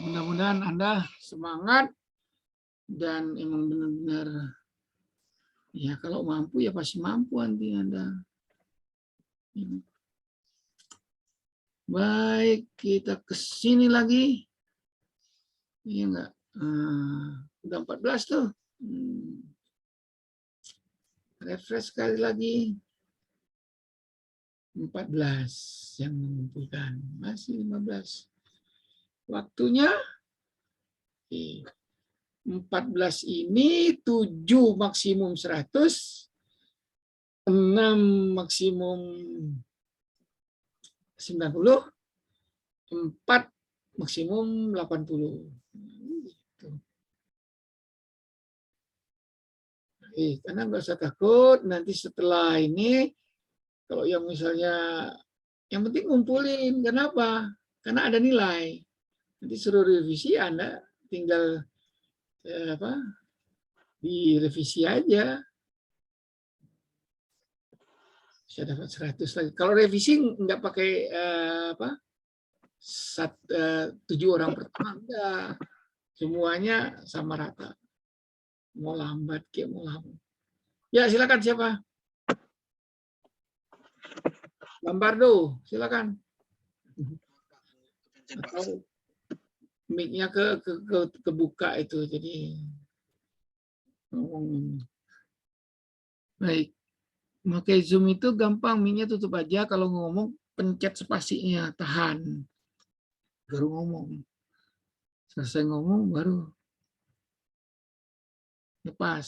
Mudah-mudahan Anda semangat dan emang benar-benar ya kalau mampu ya pasti mampu nanti Anda. Baik, kita ke sini lagi. Iya enggak? Udah 14 tuh. Refresh sekali lagi. 14 yang mengumpulkan. Masih 15. Waktunya 14 ini 7 maksimum 100, 6 maksimum 90, 4 maksimum 80. Gitu. Karena nggak usah takut, nanti setelah ini, kalau yang misalnya, yang penting ngumpulin. Kenapa? Karena ada nilai. Nanti suruh revisi, Anda tinggal direvisi aja. Bisa dapat 100 lagi. Kalau revisi nggak pakai 7 orang pertama, enggak. Semuanya sama rata. Mau lambat kayak mau lambat. Ya, silakan siapa? Lambardo, silakan. Atau mic-nya kebuka itu, jadi ngomong. Baik. Pakai Zoom itu gampang, mic-nya tutup aja. Kalau ngomong, pencet spasinya, tahan. Baru ngomong. Selesai ngomong, baru lepas.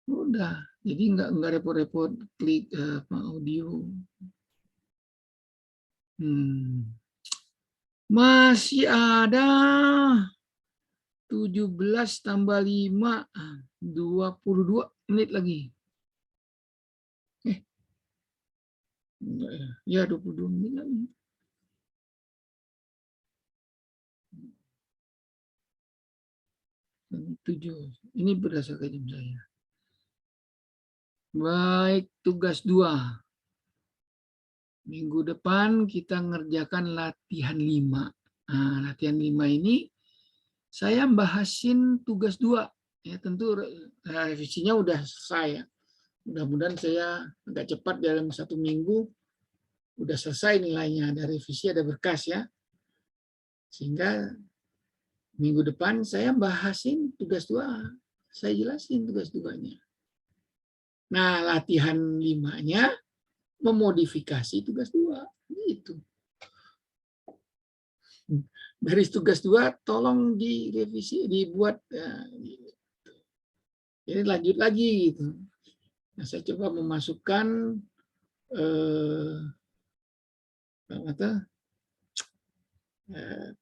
Udah, jadi nggak repot-repot klik audio. Masih ada 17 tambah 5, 22 menit lagi. Enggak ya. Ya 22 menit lagi. Ini berdasarkan jam saya. Baik, tugas 2. Minggu depan kita ngerjakan latihan 5. Nah, latihan 5 ini saya bahasin tugas 2. Ya, tentu revisinya udah selesai ya. Mudah-mudahan saya agak cepat dalam 1 minggu udah selesai nilainya. Ada revisi, ada berkas ya. Sehingga minggu depan saya bahasin tugas 2. Saya jelasin tugas 2-nya. Nah, latihan 5-nya memodifikasi tugas 2. Gitu. Garis tugas 2 tolong direvisi, dibuat ya, gitu. Jadi lanjut lagi gitu. Nah, saya coba memasukkan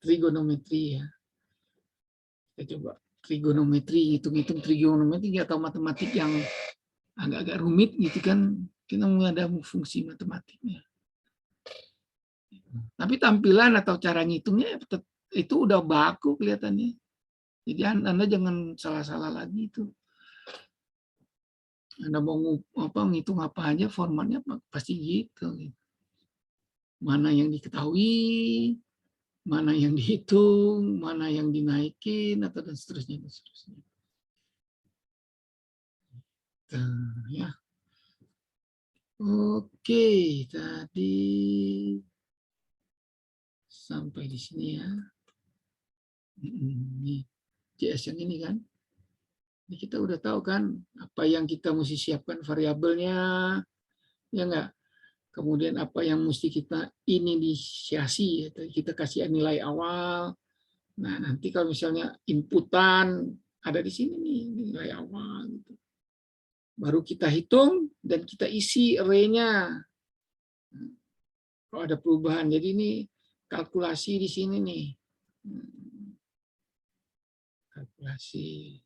trigonometri ya. Kita coba trigonometri, hitung-hitung trigonometri atau matematik yang agak-agak rumit gitu kan, kita ada fungsi matematiknya. Tapi tampilan atau cara ngitungnya itu udah baku kelihatannya. Jadi Anda jangan salah-salah lagi itu. Anda mau ngitung apa aja formatnya pasti gitu. Mana yang diketahui, mana yang dihitung, mana yang dinaikin, atau dan seterusnya. Dan seterusnya. Ya. Oke, tadi sampai di sini ya. Ini JS yang ini kan. Ini kita udah tahu kan apa yang kita mesti siapkan variabelnya, ya enggak? Kemudian apa yang mesti kita inisiasi, kita kasih nilai awal. Nah, nanti kalau misalnya inputan ada di sini nih nilai awal gitu. Baru kita hitung dan kita isi array-nya. Kalau ada perubahan, jadi ini kalkulasi di sini nih. Kalkulasi.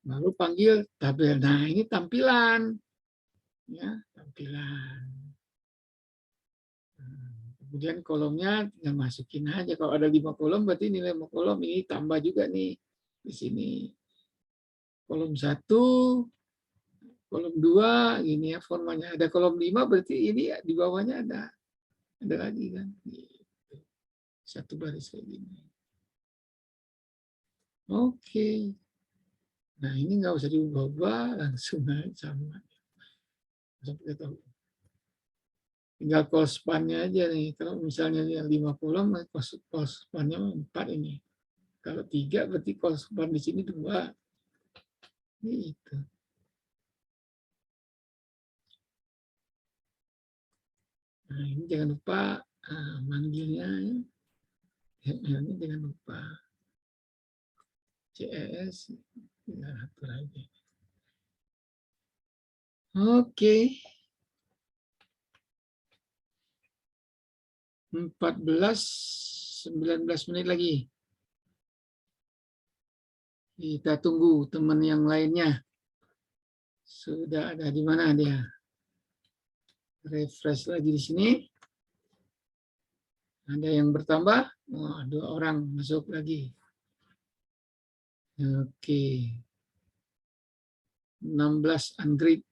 Baru panggil tabel. Nah, ini tampilan. Ya, tampilan. Kemudian kolomnya tinggal masukin aja. Kalau ada 5 kolom, berarti nilai 5 kolom. Ini tambah juga nih di sini. Kolom 1, kolom 2, ini ya formanya. Ada kolom 5, berarti ini di bawahnya ada lagi kan. Satu baris kayak gini. Oke. Nah, ini nggak usah diubah-ubah, langsung aja sama. Tinggal call span-nya aja nih. Kalau misalnya 5 kolom, call span-nya 4 ini. Kalau 3 berarti call span di sini 2. Gitu. Nah, ini jangan lupa manggilnya. Ya. Ini jangan lupa. CS. Tinggal atur aja. Oke. 19 menit lagi. Kita tunggu teman yang lainnya. Sudah ada di mana dia? Refresh lagi di sini. Ada yang bertambah? Oh, 2 orang masuk lagi. Oke. 16 ungrid.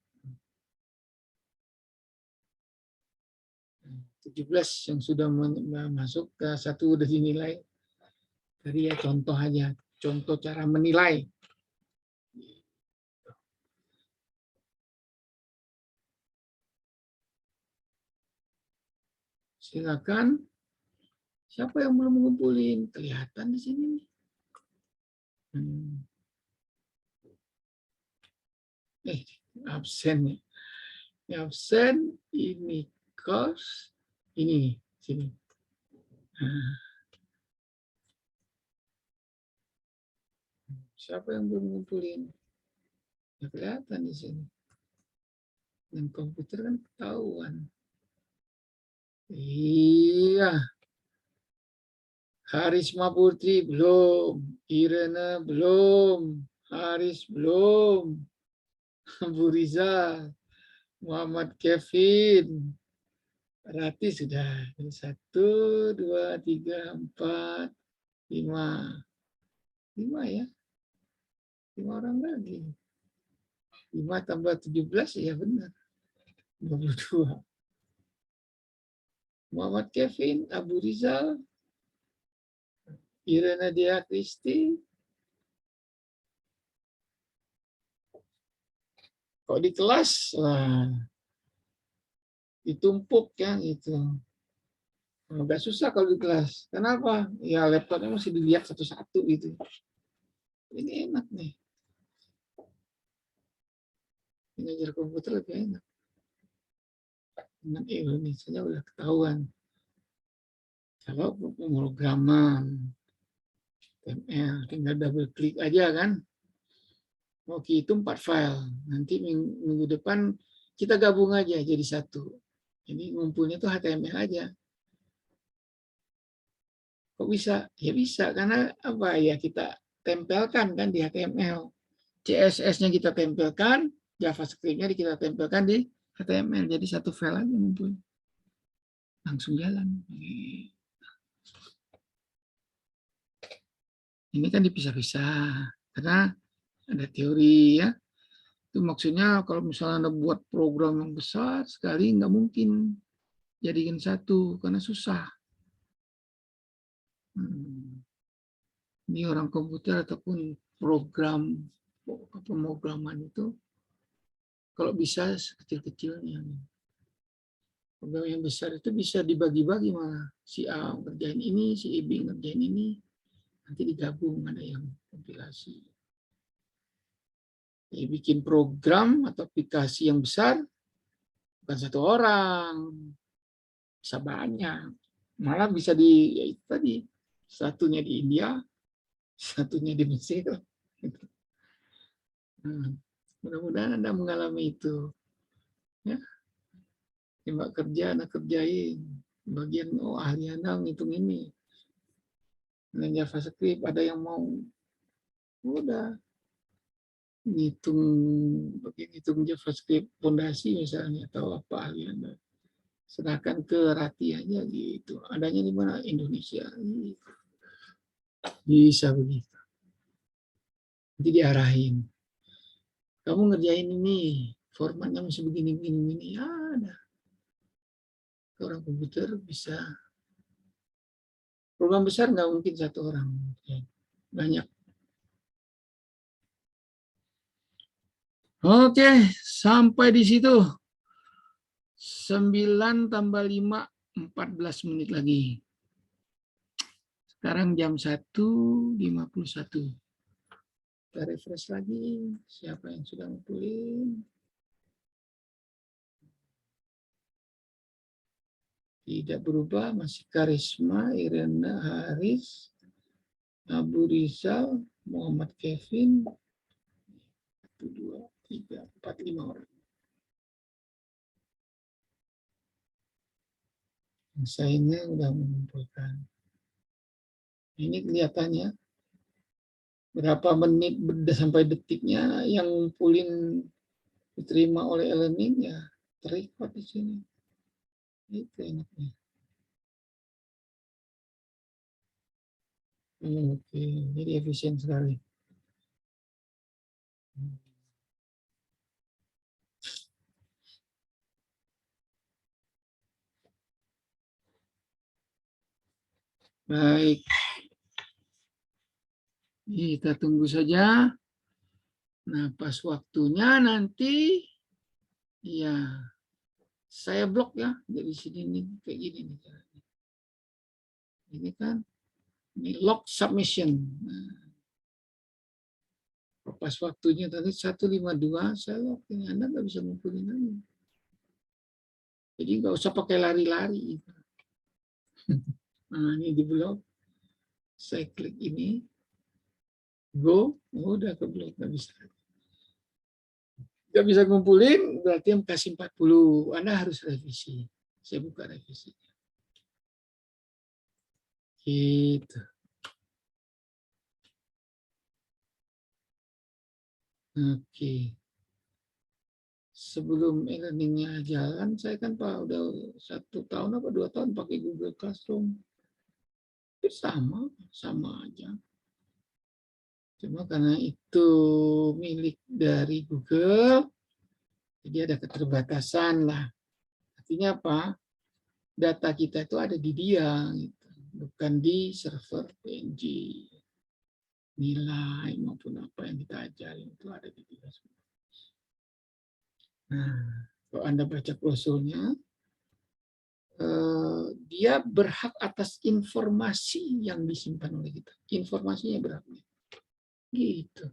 17 yang sudah masuk, ke 1 udah dinilai. Tadi ya contoh aja, contoh cara menilai. Silakan. Siapa yang belum mengumpulin? Kelihatan di sini nih. Absen nih. Absen ini course ini sini. Nah. Siapa yang belum ngumpulin? Ya kelihatan di sini. Dan komputer kan ketahuan. Iya. Harisma Putri belum. Irena belum. Haris belum. Bu Rizal. Muhammad Kevin. Berarti sudah. 1, 2, 3, 4, 5. 5 ya. 5 orang lagi. 5 tambah 17 ya benar. 22. Muhammad Kevin, Abu Rizal, Irena Dia Kristi. Kok di kelas, wah, ditumpuk ya gitu. Agak susah kalau di kelas. Kenapa? Ya laptopnya mesti dilihat satu-satu gitu. Ini enak nih. Ngajar komputer lebih enak. Dengan Indonesia udah ketahuan. Kalau pemrograman, HTML, tinggal double klik aja kan. Oke, itu 4 file. Nanti minggu depan kita gabung aja jadi 1. Jadi ngumpulnya itu HTML aja. Kok bisa? Ya bisa, karena apa ya, kita tempelkan kan di HTML. CSS-nya kita tempelkan, JavaScript-nya kita tempelkan di HTML. Jadi satu file aja ngumpul. Langsung jalan. Ini kan dipisah-pisah. Karena ada teori ya. Itu maksudnya kalau misalnya Anda buat program yang besar sekali, nggak mungkin jadikan satu, karena susah. Ini orang komputer ataupun program pemrograman itu, kalau bisa sekecil-kecilnya. Program yang besar itu bisa dibagi-bagi malah. Si A ngerjain ini, si B ngerjain ini. Nanti digabung, ada yang kompilasi. Jadi bikin program atau aplikasi yang besar, bukan satu orang, bisa banyak. Malah bisa ya itu tadi, satunya di India, satunya di Mesir. Mudah-mudahan Anda mengalami itu. Ya. Coba kerja, Anda kerjain. Bagian ahli Anda ngitung ini. Dengan JavaScript ada yang mau, udah ngitung JavaScript fondasi misalnya, atau apa ahli Anda. Serahkan ke Rati aja gitu. Adanya di mana? Indonesia. Bisa begitu. Nanti diarahin. Kamu ngerjain ini, formatnya masih begini. Ya, ada. Orang komputer bisa. Program besar nggak mungkin satu orang. Banyak. Oke, sampai di situ. 9 tambah 5, 14 menit lagi. Sekarang jam 1.51. Kita refresh lagi. Siapa yang sudah ngumpulin? Tidak berubah, masih Karisma, Irena, Haris, Abu Rizal, Muhammad Kevin. 1, 2, 3, 4, 5 orang. Saya ini sudah mengumpulkan. Ini kelihatannya berapa menit sampai detiknya yang ngumpulin diterima oleh e-learning ya terrecord di sini. Itu enaknya. Oke, jadi efisien sekali. Baik. Kita tunggu saja. Nah, pas waktunya nanti, ya, saya blok ya. Jadi sini nih, kayak gini nih. Ini kan, ini lock submission. Nah, pas waktunya tadi 1.52, saya lock ini. Anda nggak bisa ngumpulin lagi. Jadi nggak usah pakai lari-lari. Nah, ini di blok. Saya klik ini. Go, udah ke blok, nggak bisa. Nggak bisa ngumpulin, berarti yang kasih 40. Anda harus revisi. Saya buka revisi. Gitu. Oke. Sebelum e-learningnya jalan, saya kan Pak udah 1 tahun apa 2 tahun pakai Google Classroom. Sama aja. Cuma karena itu milik dari Google, jadi ada keterbatasan lah. Artinya apa? Data kita itu ada di dia, gitu. Bukan di server PNG. Nilai maupun apa yang kita ajarin itu ada di dia semua. Nah, kalau Anda baca klausulnya, dia berhak atas informasi yang disimpan oleh kita. Informasinya berhak. Gitu.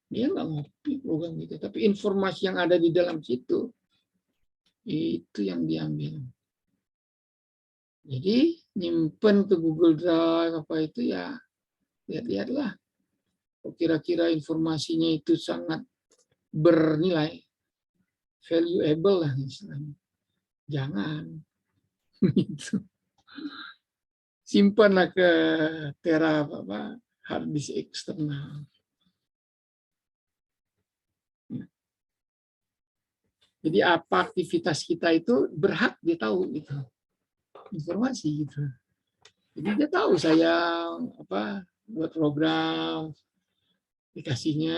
Dia nggak ngopi program gitu, tapi informasi yang ada di dalam situ, itu yang diambil. Jadi, nyimpen ke Google Drive, apa itu ya, lihat-lihatlah. Kira-kira informasinya itu sangat bernilai, valuable lah istilahnya. Jangan. Simpanlah ke Tera hard disk eksternal. Jadi apa aktivitas kita itu berhak dia tahu gitu, informasi gitu. Jadi dia tahu saya buat program, dikasihnya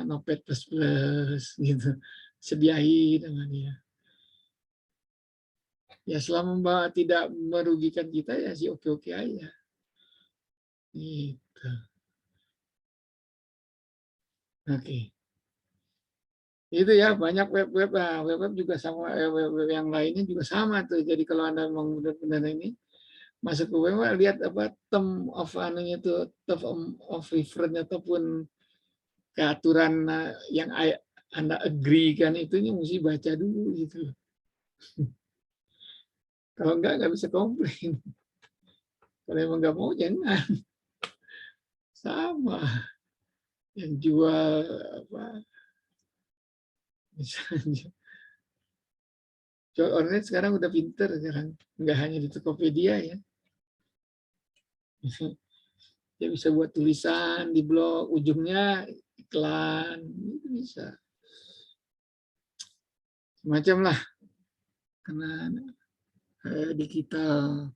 Notepad++ gitu, sediain sama dia. Ya selama tidak merugikan kita ya sih oke-oke aja. Gitu. Oke. Itu ya banyak web-web, web-web juga sama, web-web yang lainnya juga sama tuh. Jadi kalau Anda mau benar-benar ini masuk ke web, lihat term of anunya tuh, term of reference ataupun keaturan yang Anda agree kan itunya mesti baca dulu gitu. Kalau enggak bisa komplain. Kalau emang nggak mau jangan. Sama yang jual misalnya jual online sekarang udah pinter sekarang, nggak hanya di Tokopedia ya. Dia bisa buat tulisan di blog, ujungnya iklan, itu bisa. Semacam lah, karena digital,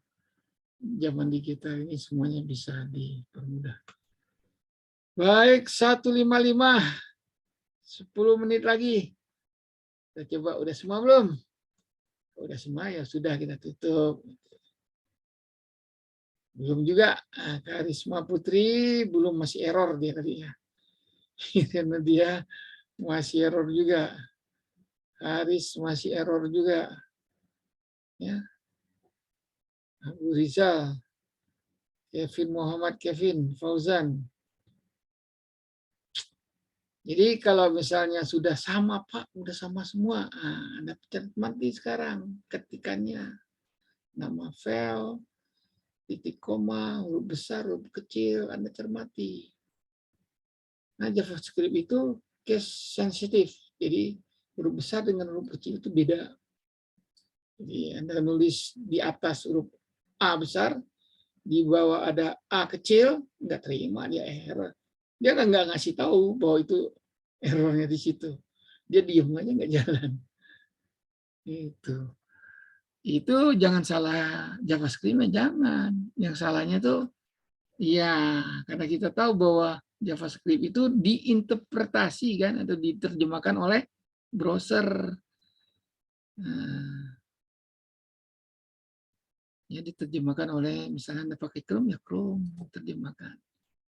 zaman digital ini semuanya bisa dipermudah. Baik, 1:55, 10 menit lagi. Kita coba, udah semua belum? Udah semua ya sudah kita tutup. Belum juga, Karisma Putri belum, masih error dia tadi ya. Karena dia masih error juga. Haris masih error juga. Ya. Abu Rizal, Kevin Muhammad Kevin, Fauzan. Jadi kalau misalnya sudah sama Pak, sudah sama semua, Anda cermati sekarang ketikannya. Nama file, titik koma, huruf besar, huruf kecil, Anda cermati. Nah, JavaScript itu case sensitif. Jadi huruf besar dengan huruf kecil itu beda. Jadi Anda nulis di atas huruf A besar, di bawah ada A kecil, nggak terima, dia error. Dia nggak ngasih tahu bahwa itu errornya di situ. Dia diem aja nggak jalan. Itu jangan salah JavaScript, jangan. Yang salahnya tuh, ya karena kita tahu bahwa JavaScript itu diinterpretasi kan atau diterjemahkan oleh browser. Ya diterjemahkan oleh, misalnya Anda pakai Chrome, ya Chrome terjemahkan.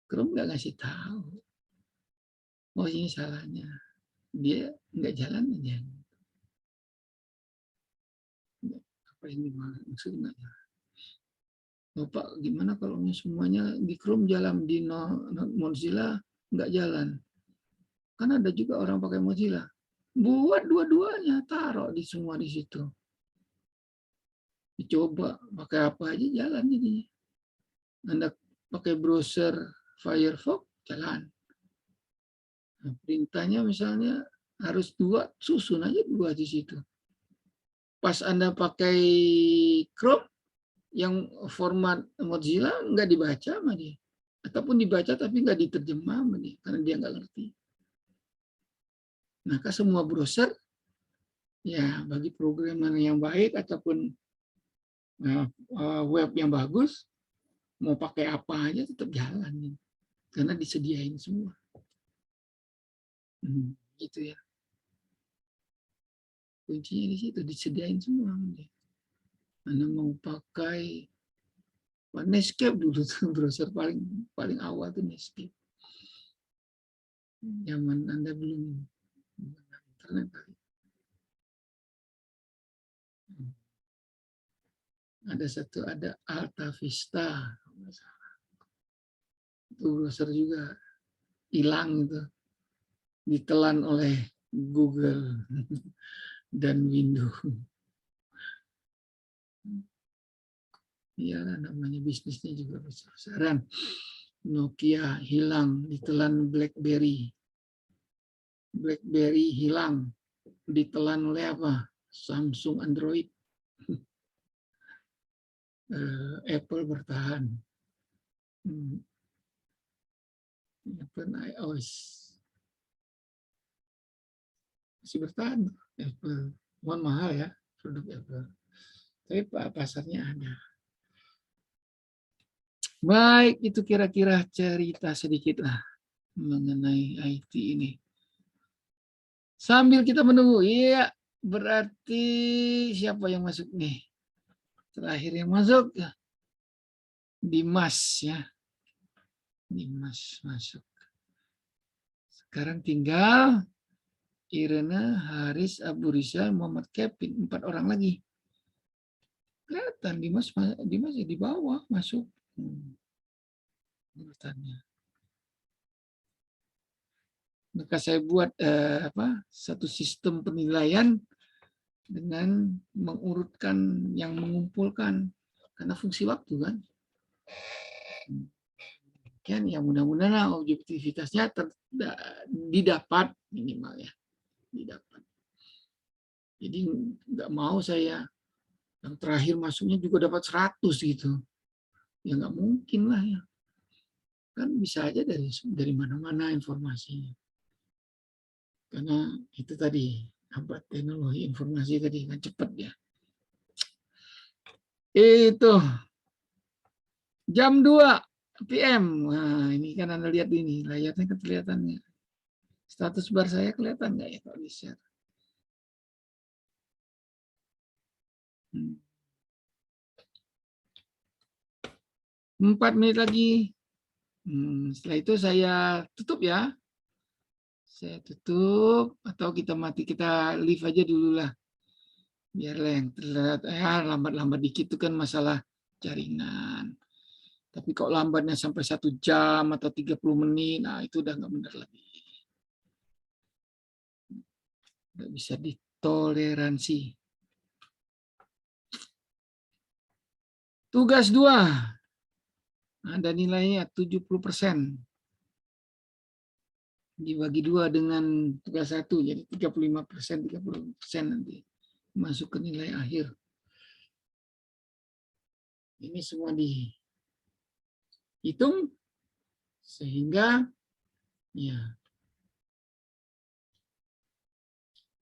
Chrome nggak ngasih tahu. Oh ini salahnya. Dia nggak jalan aja. Apa ini maksudnya? Oh, Pak, gimana kalau semuanya di Chrome jalan, di Mozilla nggak jalan? Kan ada juga orang pakai Mozilla. Buat dua-duanya, taruh di semua di situ. Dicoba pakai apa aja jalan jadinya. Anda pakai browser Firefox jalan. Nah, perintahnya misalnya harus 2, susun aja 2 di situ. Pas Anda pakai Chrome yang format Mozilla nggak dibaca sama dia. Ataupun dibaca tapi nggak diterjemah sama dia karena dia nggak ngerti. Maka semua browser ya bagi programmer yang baik ataupun web yang bagus, mau pakai apa aja tetap jalan karena disediain semua. Gitu ya. Kuncinya di situ, disediain semua. Anda mau pakai Netscape dulu tuh, browser paling awal tuh Netscape. Zaman Anda belum internet kali. Ada Alta Vista, itu browser juga hilang itu, ditelan oleh Google dan Windows. Iya, namanya bisnisnya juga besar-besaran. Nokia hilang, ditelan BlackBerry. BlackBerry hilang, ditelan oleh apa? Samsung Android. Apple bertahan. Apple iOS masih bertahan. Apple, mohon mahal ya produk Apple. Tapi pasarnya ada. Baik, itu kira-kira cerita sedikit lah mengenai IT ini. Sambil kita menunggu, iya berarti siapa yang masuk nih? Terakhir yang masuk, Dimas ya. Dimas masuk. Sekarang tinggal Irena, Haris, Abu Rizal, Muhammad Kevin, 4 orang lagi. Kelihatan Dimas ya di bawah masuk. Urutannya. Maka saya buat satu sistem penilaian dengan mengurutkan yang mengumpulkan karena fungsi waktu kan. Kan ya mudah-mudahan objektivitasnya didapat minimal ya, didapat. Jadi nggak mau saya yang terakhir masuknya juga dapat 100 gitu. Ya nggak mungkin lah ya. Kan bisa aja dari mana-mana informasinya. Karena itu tadi abad teknologi informasi tadi kan cepat ya. Itu jam 2 PM. Nah, ini kan Anda lihat ini layarnya kelihatannya. Status bar saya kelihatan nggak ya kalau di-share? 4 menit lagi. Setelah itu saya tutup ya. Saya tutup atau kita leave aja dulu lah. Biarlah yang terlihat lambat-lambat dikit itu kan masalah jaringan. Tapi kok lambatnya sampai 1 jam atau 30 menit, nah itu udah nggak benar lagi. Nggak bisa ditoleransi. Tugas 2. Ada nilainya 70%. Dibagi 2 dengan tugas 1, jadi 35%, 30% nanti masuk ke nilai akhir. Ini semua dihitung sehingga ya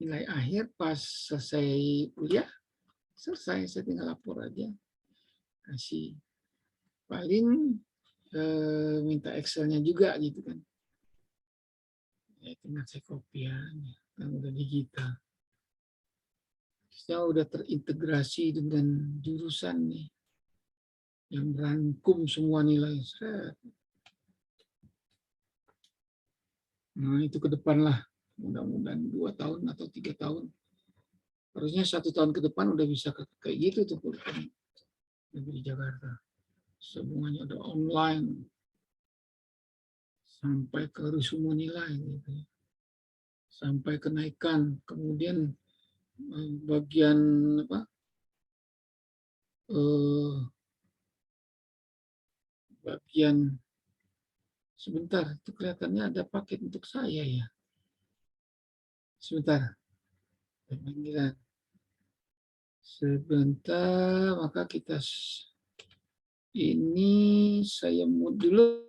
nilai akhir pas selesai kuliah, selesai, saya tinggal lapor aja. Kasih paling minta Excel-nya juga gitu kan. Ya tinggal saya copy aja, kan udah digital. Saya udah terintegrasi dengan jurusan nih yang merangkum semua nilai. Nah itu ke depan lah, mudah-mudahan 2 tahun atau 3 tahun. Harusnya 1 tahun ke depan udah bisa kayak gitu tuh kurikulum di Jakarta. Semuanya ada online sampai ke semua nilai gitu. Sampai kenaikan, kemudian bagian bagian sebentar itu kelihatannya ada paket untuk saya ya. Sebentar. Panggilan. Sebentar, maka kita ini saya mute dulu.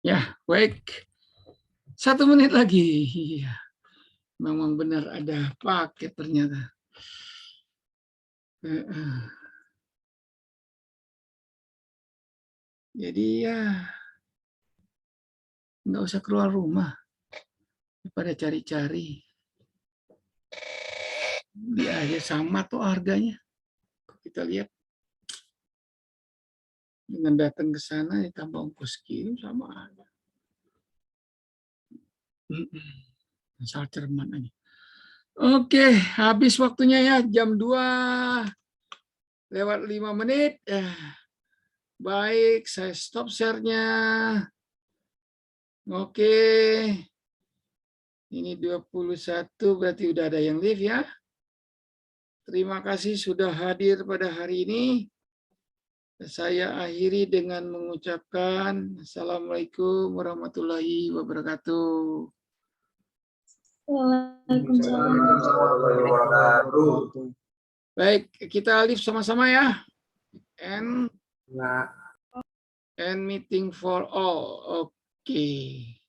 Ya, baik. 1 menit lagi. Iya. Memang benar ada paket ternyata. Jadi ya nggak usah keluar rumah. Daripada cari-cari. Dia aja sama tuh harganya. Kita lihat. Dengan datang ke sana ditambah ongkos kirim sama aja. Asal cermat aja. Oke, habis waktunya ya, jam 2:05. Baik, saya stop share-nya. Oke. Ini 21 berarti udah ada yang live ya. Terima kasih sudah hadir pada hari ini. Saya akhiri dengan mengucapkan Assalamualaikum warahmatullahi wabarakatuh. Waalaikumsalam. Baik, kita live sama-sama ya. And meeting for all. Oke.